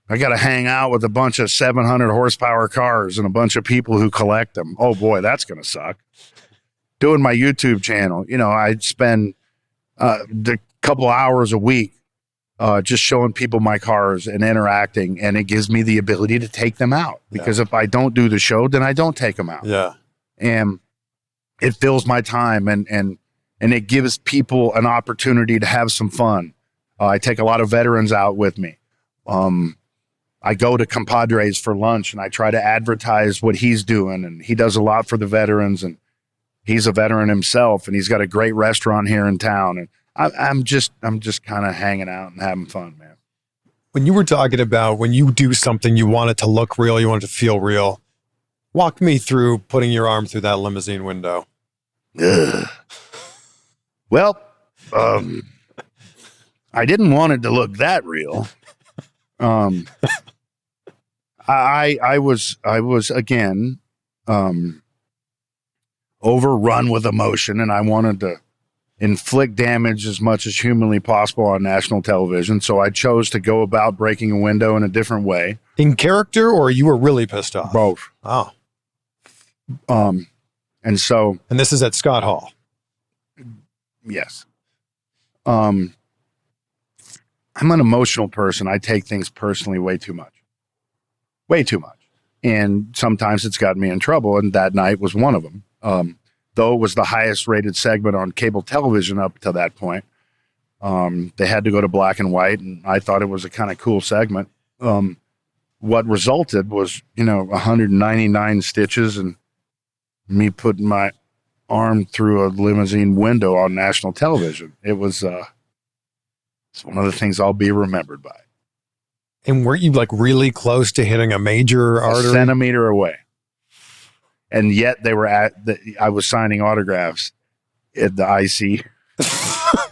I got to hang out with a bunch of 700 horsepower cars and a bunch of people who collect them. Oh boy, that's going to suck. Doing my YouTube channel, I spend a couple hours a week just showing people my cars and interacting, and it gives me the ability to take them out, because if I don't do the show, then I don't take them out. Yeah. And it fills my time, and it gives people an opportunity to have some fun. I take a lot of veterans out with me. I go to compadres for lunch, and I try to advertise what he's doing, and he does a lot for the veterans, and he's a veteran himself, and he's got a great restaurant here in town. And I'm just kind of hanging out and having fun, man. When you were talking about when you do something, you want it to look real, you want it to feel real. Walk me through putting your arm through that limousine window. Ugh. Well, I didn't want it to look that real. I was again overrun with emotion, and I wanted to inflict damage as much as humanly possible on national television. So I chose to go about breaking a window in a different way. In character, or you were really pissed off? Both. Oh. And this is at Scott Hall. Yes. I'm an emotional person. I take things personally way too much. Way too much. And sometimes it's gotten me in trouble, and that night was one of them. Though it was the highest rated segment on cable television up to that point. They had to go to black and white, and I thought it was a kind of cool segment. What resulted was, 199 stitches and me putting my arm through a limousine window on national television. It's one of the things I'll be remembered by. And were you really close to hitting a major artery? A centimeter away. And yet they were I was signing autographs at the IC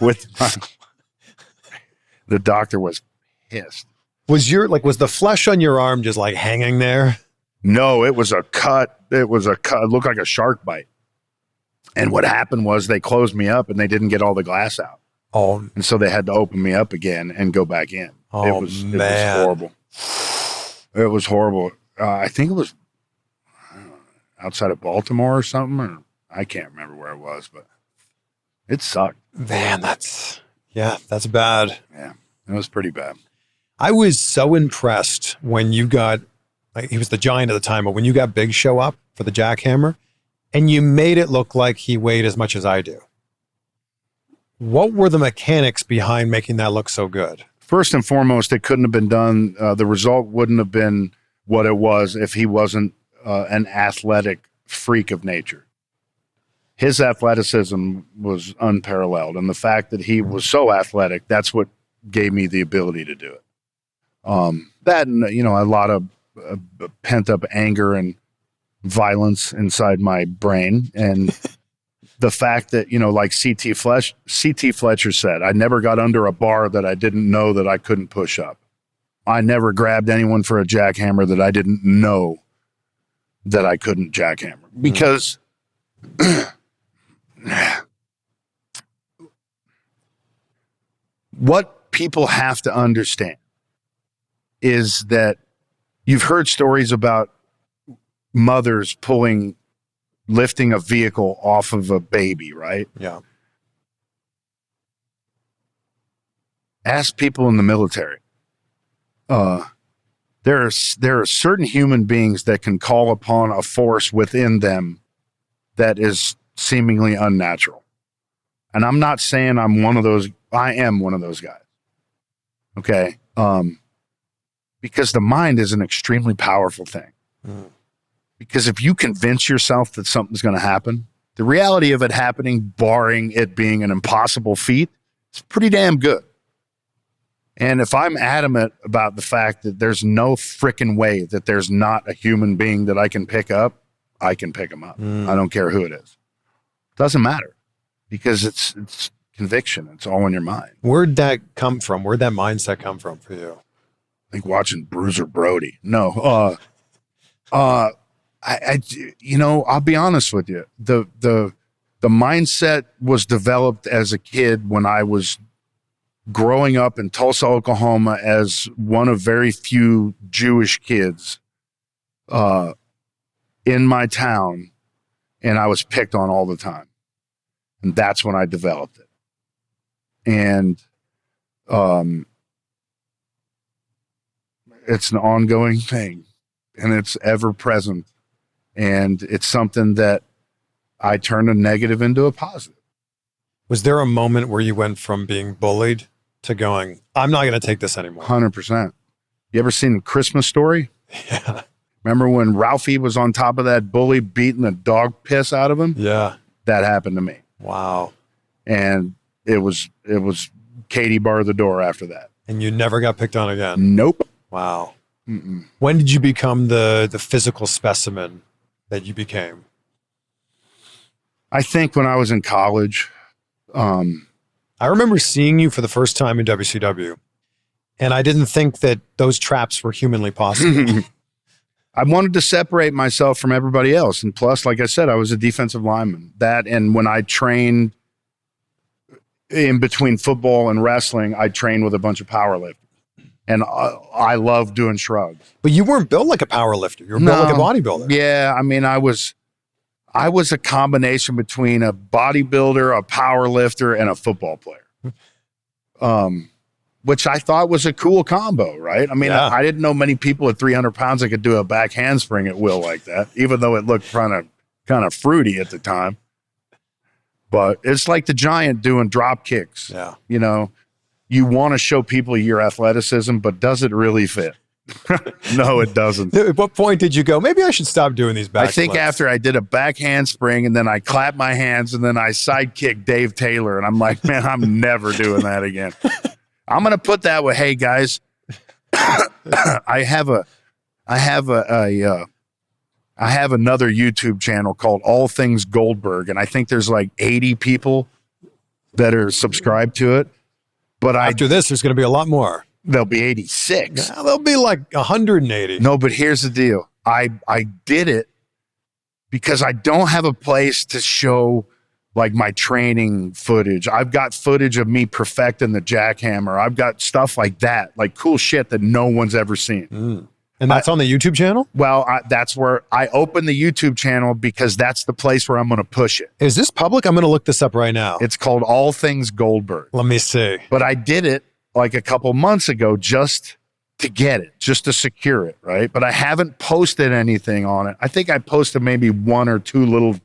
with the doctor was pissed. Was the flesh on your arm just like hanging there? No, it was a cut. It looked like a shark bite. And what happened was they closed me up and they didn't get all the glass out. Oh. And so they had to open me up again and go back in. Oh, it was horrible. It was horrible. I think it was outside of Baltimore or something, or I can't remember where it was, but it sucked. Man, that's bad. Yeah, it was pretty bad. I was so impressed when you got, he was the Giant at the time, but when you got Big Show up for the Jackhammer, and you made it look like he weighed as much as I do. What were the mechanics behind making that look so good? First and foremost, it couldn't have been done. The result wouldn't have been what it was if he wasn't an athletic freak of nature. His athleticism was unparalleled. And the fact that he was so athletic, that's what gave me the ability to do it. That, and, a lot of pent up anger and violence inside my brain. And the fact that, like C.T. Fletcher said, I never got under a bar that I didn't know that I couldn't push up. I never grabbed anyone for a jackhammer that I didn't know that I couldn't jackhammer. Because what people have to understand is that you've heard stories about mothers lifting a vehicle off of a baby, right? Yeah. Ask people in the military. There are certain human beings that can call upon a force within them that is seemingly unnatural. And I'm not saying I'm one of those. I am one of those guys. Okay. Because the mind is an extremely powerful thing. Because if you convince yourself that something's going to happen, the reality of it happening, barring it being an impossible feat, is pretty damn good. And if I'm adamant about the fact that there's no frickin' way that there's not a human being that I can pick up, I can pick them up. I don't care who it is. Doesn't matter, because it's conviction. It's all in your mind. Where'd that come from? Where'd that mindset come from for you? I think watching Bruiser Brody. No, I'll be honest with you. The mindset was developed as a kid when I was growing up in Tulsa, Oklahoma, as one of very few Jewish kids in my town, and I was picked on all the time. And that's when I developed it. And it's an ongoing thing, and it's ever present. And it's something that I turned a negative into a positive. Was there a moment where you went from being bullied to going, I'm not going to take this anymore? 100%. You ever seen Christmas Story? Yeah. Remember when Ralphie was on top of that bully beating the dog piss out of him? Yeah. That happened to me. Wow. And it was Katie bar the door after that. And you never got picked on again? Nope. Wow. When did you become the physical specimen that you became? I think when I was in college. I remember seeing you for the first time in WCW, and I didn't think that those traps were humanly possible. I wanted to separate myself from everybody else. And plus, like I said, I was a defensive lineman. That, and when I trained in between football and wrestling, I trained with a bunch of powerlifters. And I love doing shrugs. But you weren't built like a power lifter. You were built like a bodybuilder. Yeah, I mean, I was a combination between a bodybuilder, a power lifter, and a football player. Which I thought was a cool combo, right? I mean, yeah. I didn't know many people at 300 pounds that could do a back handspring at will like that, even though it looked kind of fruity at the time. But it's like the Giant doing drop kicks. Yeah. You know, you want to show people your athleticism, but does it really fit? No, it doesn't. At what point did you go, maybe I should stop doing these back I think flips? After I did a back handspring and then I clapped my hands and then I sidekicked Dave Taylor. And I'm like, man, I'm never doing that again. I'm going to put that with, hey guys, I have a I have another YouTube channel called All Things Goldberg, and I think there's like 80 people that are subscribed to it. But after this, there's going to be a lot more. There'll be 86. Now, there'll be like 180. No, but here's the deal. I did it because I don't have a place to show like my training footage. I've got footage of me perfecting the jackhammer. I've got stuff like that, like cool shit that no one's ever seen. And that's on the YouTube channel? Well, that's where I opened the YouTube channel because that's the place where I'm going to push it. Is this public? I'm going to look this up right now. It's called All Things Goldberg. Let me see. But I did it like a couple months ago just to get it, just to secure it, right? But I haven't posted anything on it. I think I posted maybe 1 or 2 little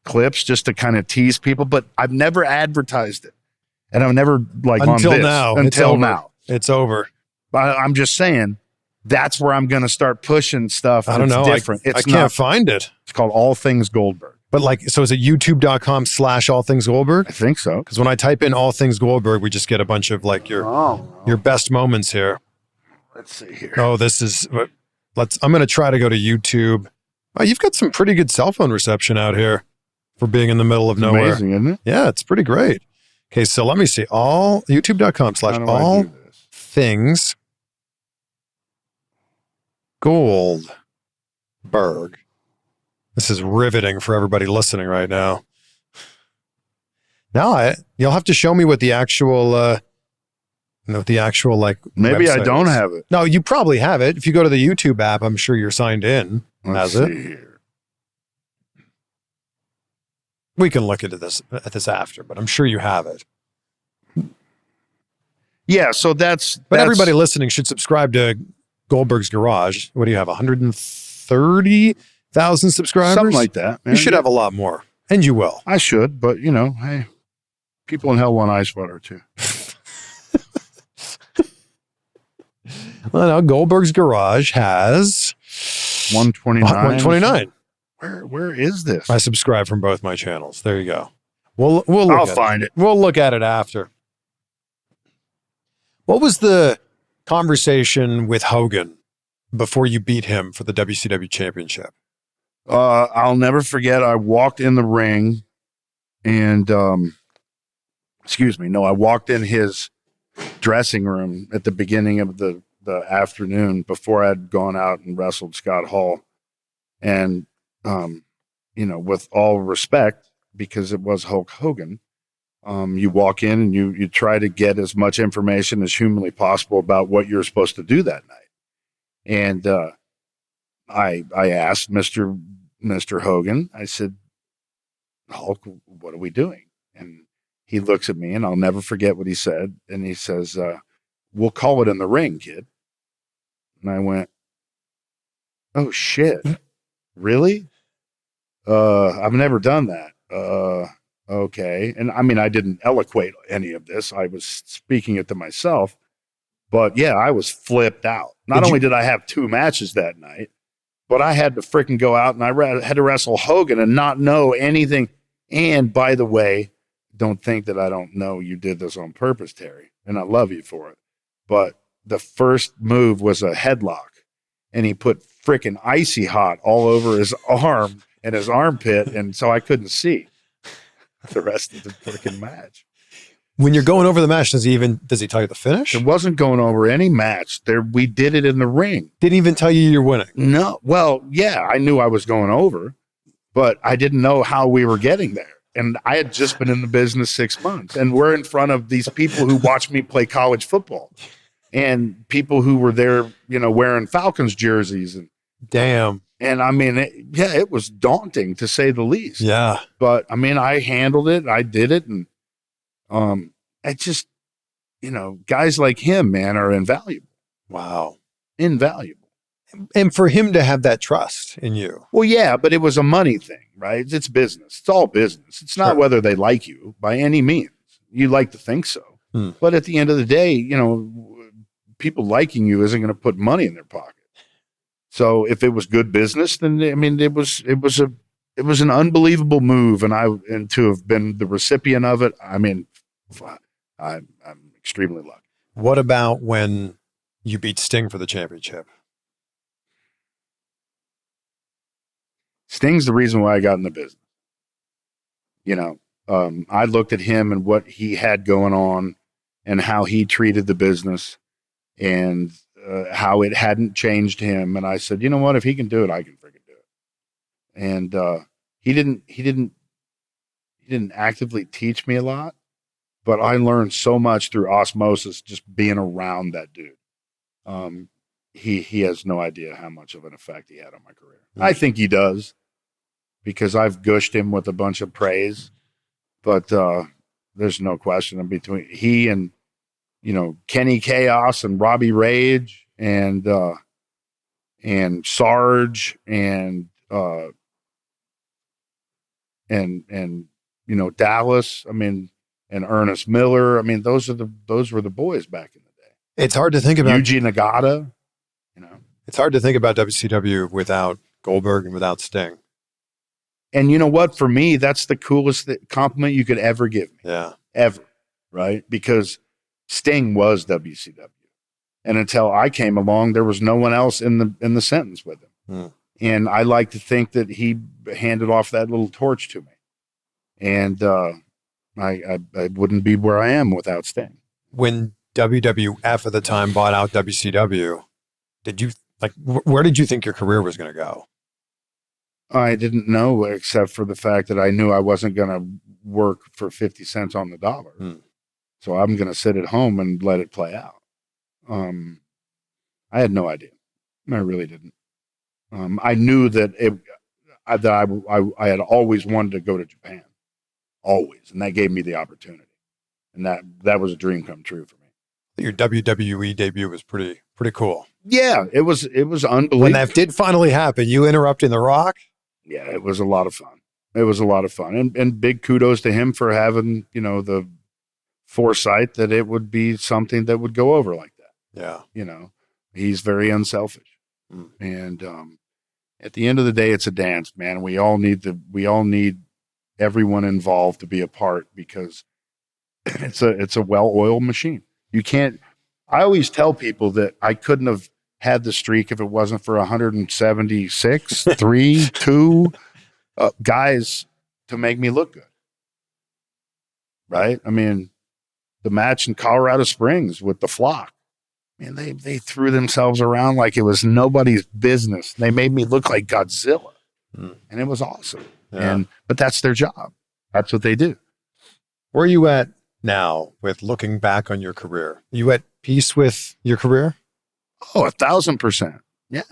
clips just to kind of tease people, but I've never advertised it. And I've never like until on this. Now. Until now. It's over. But I'm just saying that's where I'm going to start pushing stuff. I don't know. Different. I can't find it. It's called All Things Goldberg. But like, so is it youtube.com/All Things Goldberg? I think so. Because when I type in All Things Goldberg, we just get a bunch of like your best moments here. Let's see here. Oh, this is, I'm going to try to go to YouTube. Oh, you've got some pretty good cell phone reception out here for being in the middle of nowhere. Amazing, isn't it? Yeah, it's pretty great. Okay, so let me see. youtube.com/all things Goldberg. This is riveting for everybody listening right now. Now you'll have to show me what the actual like. Maybe I don't have it. No, you probably have it. If you go to the YouTube app, I'm sure you're signed in. Let's see here. We can look at this after, but I'm sure you have it. Yeah, so that's everybody listening should subscribe to Goldberg's Garage. What do you have? 130,000 subscribers? Something like that. Man. You should have a lot more. And you will. I should, but hey, people in hell want ice water too. Well, now Goldberg's Garage has 129. 129. Where is this? I subscribe from both my channels. There you go. We'll look I'll find it. We'll look at it after. What was the conversation with Hogan before you beat him for the WCW championship? I'll never forget. I walked in the ring and, I walked in his dressing room at the beginning of the afternoon before I'd gone out and wrestled Scott Hall. And, with all respect, because it was Hulk Hogan, you walk in and you try to get as much information as humanly possible about what you're supposed to do that night. And I asked Mr. Hogan, I said, Hulk, what are we doing? And he looks at me, and I'll never forget what he said. And he says, we'll call it in the ring, kid. And I went, oh, shit. Really? I've never done that. Okay. And I mean, I didn't eloquate any of this. I was speaking it to myself. But yeah, I was flipped out. Not only did I have 2 matches that night, but I had to freaking go out and I had to wrestle Hogan and not know anything. And by the way, don't think that I don't know you did this on purpose, Terry. And I love you for it. But the first move was a headlock. And he put freaking icy hot all over his arm and his armpit. And so I couldn't see the rest of the freaking match. When you're going over the match, does he tell you the finish? It wasn't going over any match. We did it in the ring. Didn't even tell you you're winning. No. Well, yeah, I knew I was going over, but I didn't know how we were getting there. And I had just been in the business 6 months, and we're in front of these people who watched me play college football and people who were there, wearing Falcons jerseys. And damn. And I mean, it was daunting to say the least. Yeah. But I mean, I handled it. I did it. And I just, guys like him, man, are invaluable. Wow. Invaluable. And for him to have that trust in you. Well, yeah, but it was a money thing, right? It's business. It's all business. It's not whether they like you by any means. You like to think so. But at the end of the day, people liking you isn't going to put money in their pocket. So if it was good business, then I mean, it was an unbelievable move, and to have been the recipient of it, I mean, I'm extremely lucky. What about when you beat Sting for the championship? Sting's the reason why I got in the business. I looked at him and what he had going on and how he treated the business and how it hadn't changed him. And I said, you know what? If he can do it, I can freaking do it. And he didn't actively teach me a lot, but I learned so much through osmosis just being around that dude. He has no idea how much of an effect he had on my career. I think he does, because I've gushed him with a bunch of praise, but there's no question in between he and, Kenny Chaos and Robbie Rage and Sarge and Dallas. I mean, and Ernest Miller. I mean, those were the boys back in the day. It's hard to think about Yuji Nagata. It's hard to think about WCW without Goldberg and without Sting. And you know what? For me, that's the coolest compliment you could ever give me. Yeah. Ever. Right? Because Sting was WCW. And until I came along, there was no one else in the sentence with him. And I like to think that he handed off that little torch to me. And I wouldn't be where I am without Sting. When WWF at the time bought out WCW, where did you think your career was going to go? I didn't know, except for the fact that I knew I wasn't going to work for 50 cents on the dollar. So I'm going to sit at home and let it play out. I had no idea. I really didn't. I knew that I had always wanted to go to Japan, always, and that gave me the opportunity, and that was a dream come true for me. Your WWE debut was pretty cool. Yeah, it was unbelievable. When that did finally happen, you interrupting The Rock. Yeah, it was a lot of fun. It was a lot of fun, and big kudos to him for having the foresight that it would be something that would go over like that. Yeah, he's very unselfish, and at the end of the day, it's a dance, man. We all need everyone involved to be a part, because it's a well-oiled machine. You can't. I always tell people that I couldn't have had the streak if it wasn't for 176, 2 guys to make me look good. Right? I mean, the match in Colorado Springs with the Flock, man, they threw themselves around like it was nobody's business. They made me look like Godzilla, and it was awesome. Yeah. But that's their job. That's what they do. Where are you at now with looking back on your career? Are you at peace with your career? Oh, 1,000%. Yeah.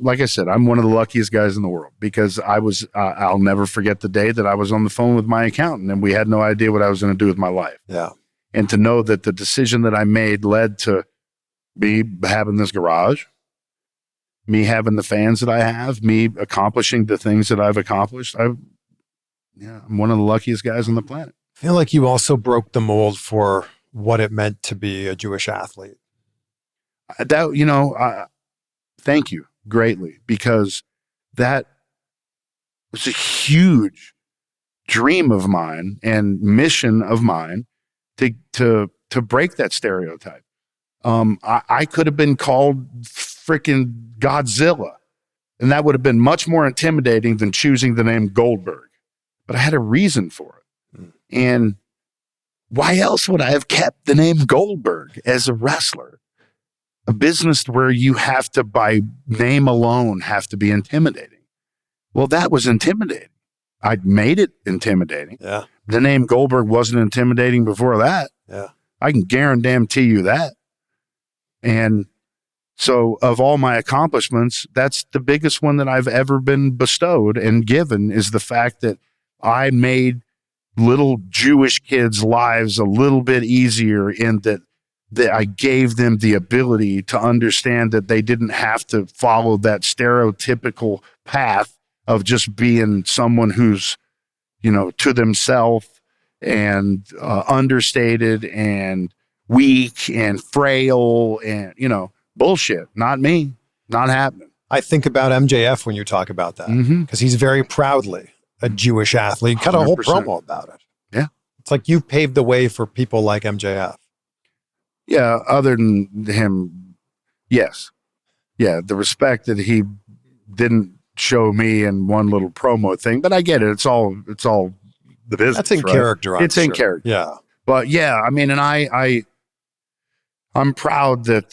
Like I said, I'm one of the luckiest guys in the world, because I'll never forget the day that I was on the phone with my accountant and we had no idea what I was going to do with my life. Yeah. And to know that the decision that I made led to me having this garage, me having the fans that I have, me accomplishing the things that I've accomplished. I'm one of the luckiest guys on the planet. I feel like you also broke the mold for what it meant to be a Jewish athlete. Thank you greatly, because that was a huge dream of mine and mission of mine to break that stereotype. I could have been called freaking Godzilla, and that would have been much more intimidating than choosing the name Goldberg. But I had a reason for it. And why else would I have kept the name Goldberg as a wrestler? A business where you have to, by name alone, have to be intimidating. Well, that was intimidating. I made it intimidating. Yeah. The name Goldberg wasn't intimidating before that. Yeah. I can guarantee you that. And so of all my accomplishments, that's the biggest one that I've ever been bestowed and given, is the fact that I made little Jewish kids' lives a little bit easier, in that I gave them the ability to understand that they didn't have to follow that stereotypical path of just being someone who's, to themselves and understated and weak and frail and, bullshit. Not me. Not happening. I think about MJF when you talk about that, because he's very proudly a Jewish athlete. Cut a whole 100%. promo about it. Yeah. It's like you paved the way for people like MJF. Yeah, other than him, yes. Yeah, the respect that he didn't show me in one little promo thing, but I get it. It's all the business. That's in right? character. It's in character. Yeah. But yeah, I mean, and I'm proud that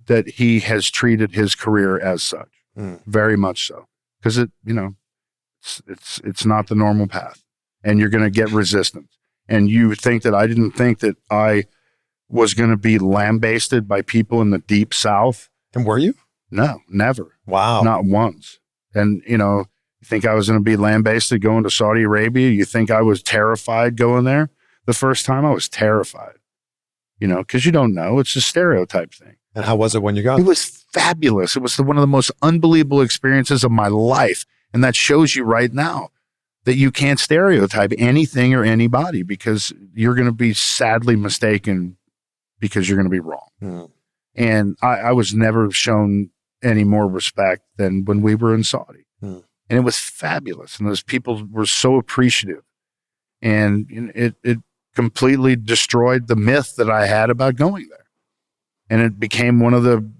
that he has treated his career as such, very much so, because it's not the normal path, and you're going to get resistance. And you think that I didn't think that I was going to be lambasted by people in the deep South. And were you? No, never. Wow. Not once. And, you think I was going to be lambasted going to Saudi Arabia? You think I was terrified going there? The first time I was terrified, because you don't know. It's a stereotype thing. And how was it when you got it? It was fabulous. It was one of the most unbelievable experiences of my life. And that shows you right now that you can't stereotype anything or anybody, because you're going to be sadly mistaken, because you're going to be wrong. And I was never shown any more respect than when we were in Saudi. And it was fabulous. And those people were so appreciative. And it completely destroyed the myth that I had about going there. And it became one of the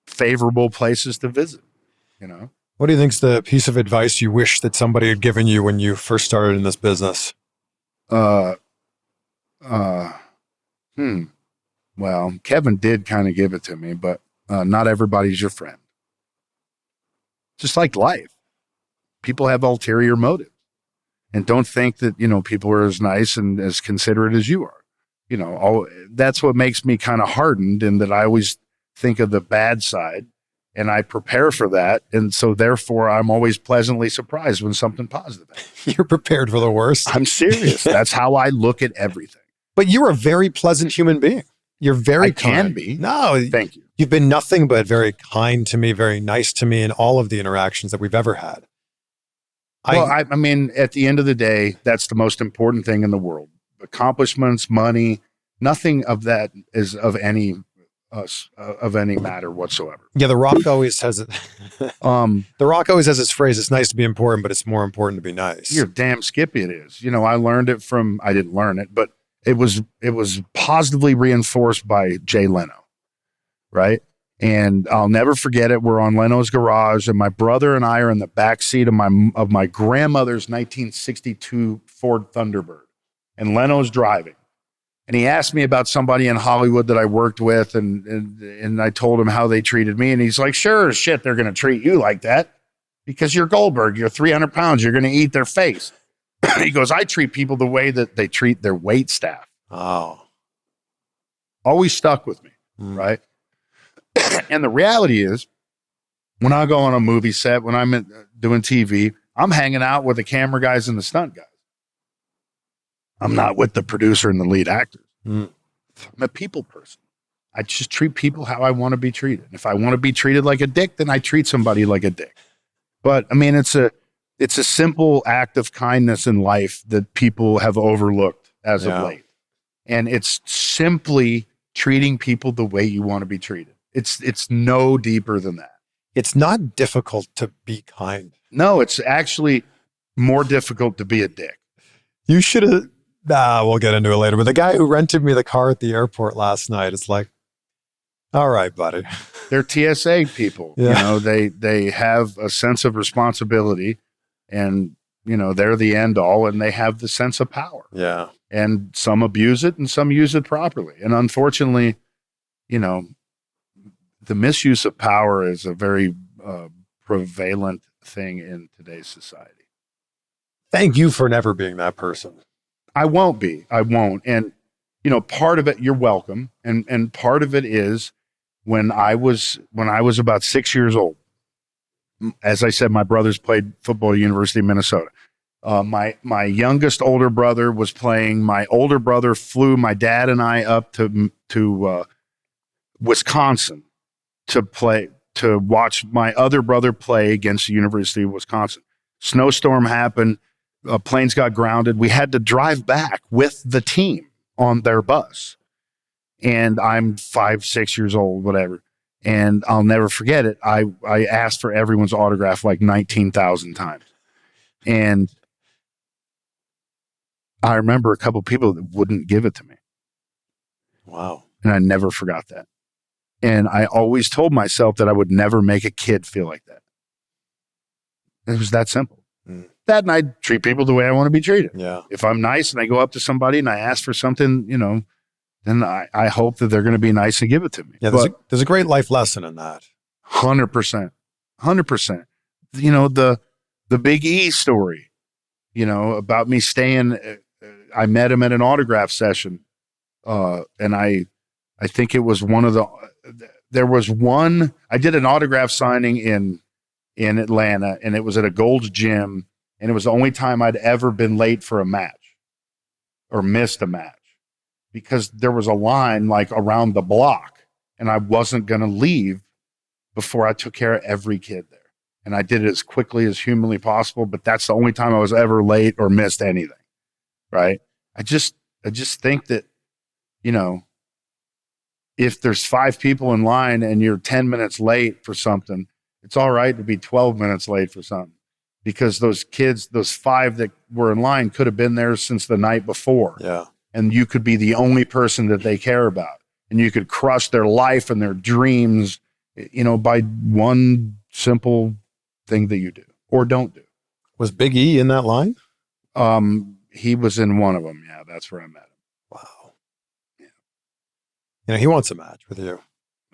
favorable places to visit, What do you think's the piece of advice you wish that somebody had given you when you first started in this business? Well, Kevin did kind of give it to me, but not everybody's your friend. Just like life. People have ulterior motives. And don't think that, people are as nice and as considerate as you are. That's what makes me kind of hardened, in that I always think of the bad side and I prepare for that. And so therefore I'm always pleasantly surprised when something positive happens. You're prepared for the worst. I'm serious. That's how I look at everything. But you're a very pleasant human being. You're very kind. Can be. No. Thank you. You've been nothing but very kind to me, very nice to me in all of the interactions that we've ever had. Well, I mean, at the end of the day, that's the most important thing in the world. Accomplishments, money, nothing of that is of any matter whatsoever. Yeah, The Rock always has it. The Rock always has this phrase, it's nice to be important, but it's more important to be nice. You're damn skippy it is. I learned it I didn't learn it, but it was positively reinforced by Jay Leno, right? And I'll never forget it. We're on Leno's garage, and my brother and I are in the back seat of my grandmother's 1962 Ford Thunderbird, and Leno's driving. And he asked me about somebody in Hollywood that I worked with, and I told him how they treated me, and he's like, "Sure as shit, they're going to treat you like that because you're Goldberg. You're 300 pounds. You're going to eat their face." He goes, "I treat people the way that they treat their wait staff." Oh, always stuck with me, right? And the reality is, when I go on a movie set, when I'm doing TV, I'm hanging out with the camera guys and the stunt guys. I'm not with the producer and the lead actors. I'm a people person. I just treat people how I want to be treated. If I want to be treated like a dick, then I treat somebody like a dick. But I mean, it's a simple act of kindness in life that people have overlooked as of late. And it's simply treating people the way you want to be treated. It's no deeper than that. It's not difficult to be kind. No, it's actually more difficult to be a dick. You should have, we'll get into it later, but the guy who rented me the car at the airport last night is like, all right, buddy. They're TSA people. Yeah. They have a sense of responsibility, and, they're the end all, and they have the sense of power. Yeah. And some abuse it and some use it properly. And unfortunately, the misuse of power is a very prevalent thing in today's society. Thank you for never being that person. I won't be. I won't. And, part of it, you're welcome. And part of it is when I was about 6 years old, as I said, my brothers played football at University of Minnesota. My youngest older brother was playing. My older brother flew my dad and I up to Wisconsin to watch my other brother play against the University of Wisconsin. Snowstorm happened. Planes got grounded. We had to drive back with the team on their bus. And I'm 5, 6 years old, whatever. And I'll never forget it. I asked for everyone's autograph like 19,000 times. And I remember a couple of people that wouldn't give it to me. Wow. And I never forgot that. And I always told myself that I would never make a kid feel like that. It was that simple. That, and I treat people the way I want to be treated. Yeah. If I'm nice and I go up to somebody and I ask for something, you know, then I hope that they're going to be nice and give it to me. Yeah, there's a great life lesson in that. 100%. 100%. You know, the Big E story, you know, about me staying, I met him at an autograph session. And I think it was I did an autograph signing in Atlanta, and it was at a Gold's Gym, and it was the only time I'd ever been late for a match or missed a match because there was a line like around the block, and I wasn't going to leave before I took care of every kid there. And I did it as quickly as humanly possible, but that's the only time I was ever late or missed anything. Right. I just think that, you know, if there's 5 people in line and you're 10 minutes late for something, it's all right to be 12 minutes late for something, because those kids, those 5 that were in line could have been there since the night before. Yeah. And you could be the only person that they care about, and you could crush their life and their dreams, you know, by one simple thing that you do or don't do. Was Big E in that line? He was in one of them. Yeah. That's where I met him. Wow. Yeah. You know, he wants a match with you.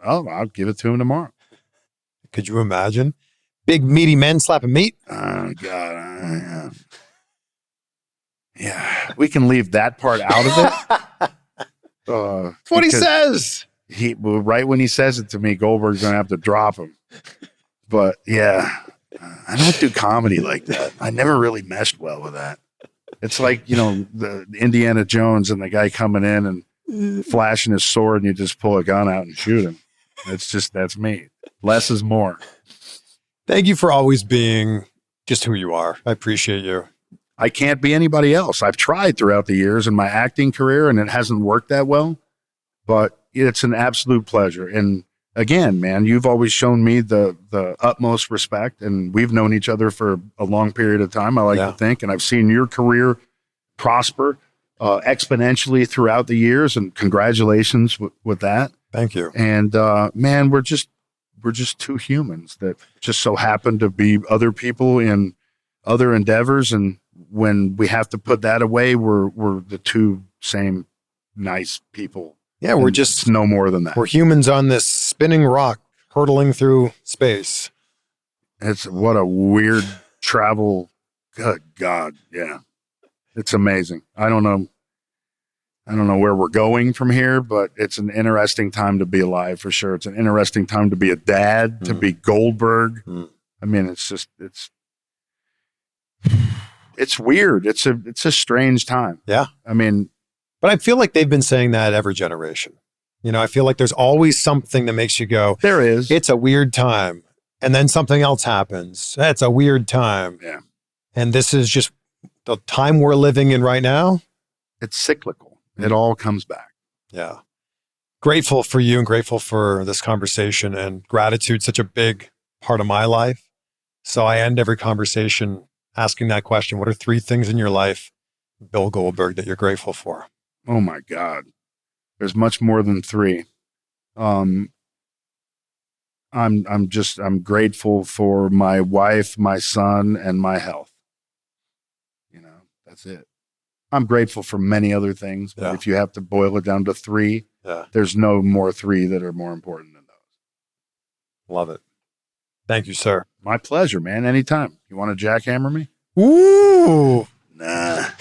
Oh, I'll give it to him tomorrow. Could you imagine? Big meaty men slapping meat? Oh, God. Yeah. We can leave that part out of it. That's what he says. Right when he says it to me, Goldberg's going to have to drop him. But, yeah, I don't do comedy like that. I never really meshed well with that. It's like, you know, the Indiana Jones and the guy coming in and flashing his sword, and you just pull a gun out and shoot him. That's me. Less is more. Thank you for always being just who you are. I appreciate you. I can't be anybody else. I've tried throughout the years in my acting career, and it hasn't worked that well, but it's an absolute pleasure. And again, man, you've always shown me the utmost respect, and we've known each other for a long period of time, I like to think, and I've seen your career prosper exponentially throughout the years, and congratulations with that. Thank you. And man, we're just two humans that just so happen to be other people in other endeavors, and when we have to put that away, we're the two same nice people. Yeah, we're just no more than that. We're humans on this spinning rock hurtling through space. It's what a weird travel. Good God. Yeah. It's amazing. I don't know where we're going from here, but it's an interesting time to be alive for sure. It's an interesting time to be a dad, to be Goldberg. I mean, it's weird. It's a strange time. Yeah. I mean, but I feel like they've been saying that every generation. You know, I feel like there's always something that makes you go, there is. It's a weird time. And then something else happens. That's a weird time. Yeah. And this is just the time we're living in right now. It's cyclical. It all comes back. Yeah. Grateful for you and grateful for this conversation, and gratitude, such a big part of my life. So I end every conversation asking that question. What are 3 things in your life, Bill Goldberg, that you're grateful for? Oh my God. There's much more than 3. I'm grateful for my wife, my son, and my health. You know, that's it. I'm grateful for many other things, but if you have to boil it down to 3, there's no more 3 that are more important than those. Love it. Thank you, sir. My pleasure, man. Anytime. You want to jackhammer me? Ooh. Nah.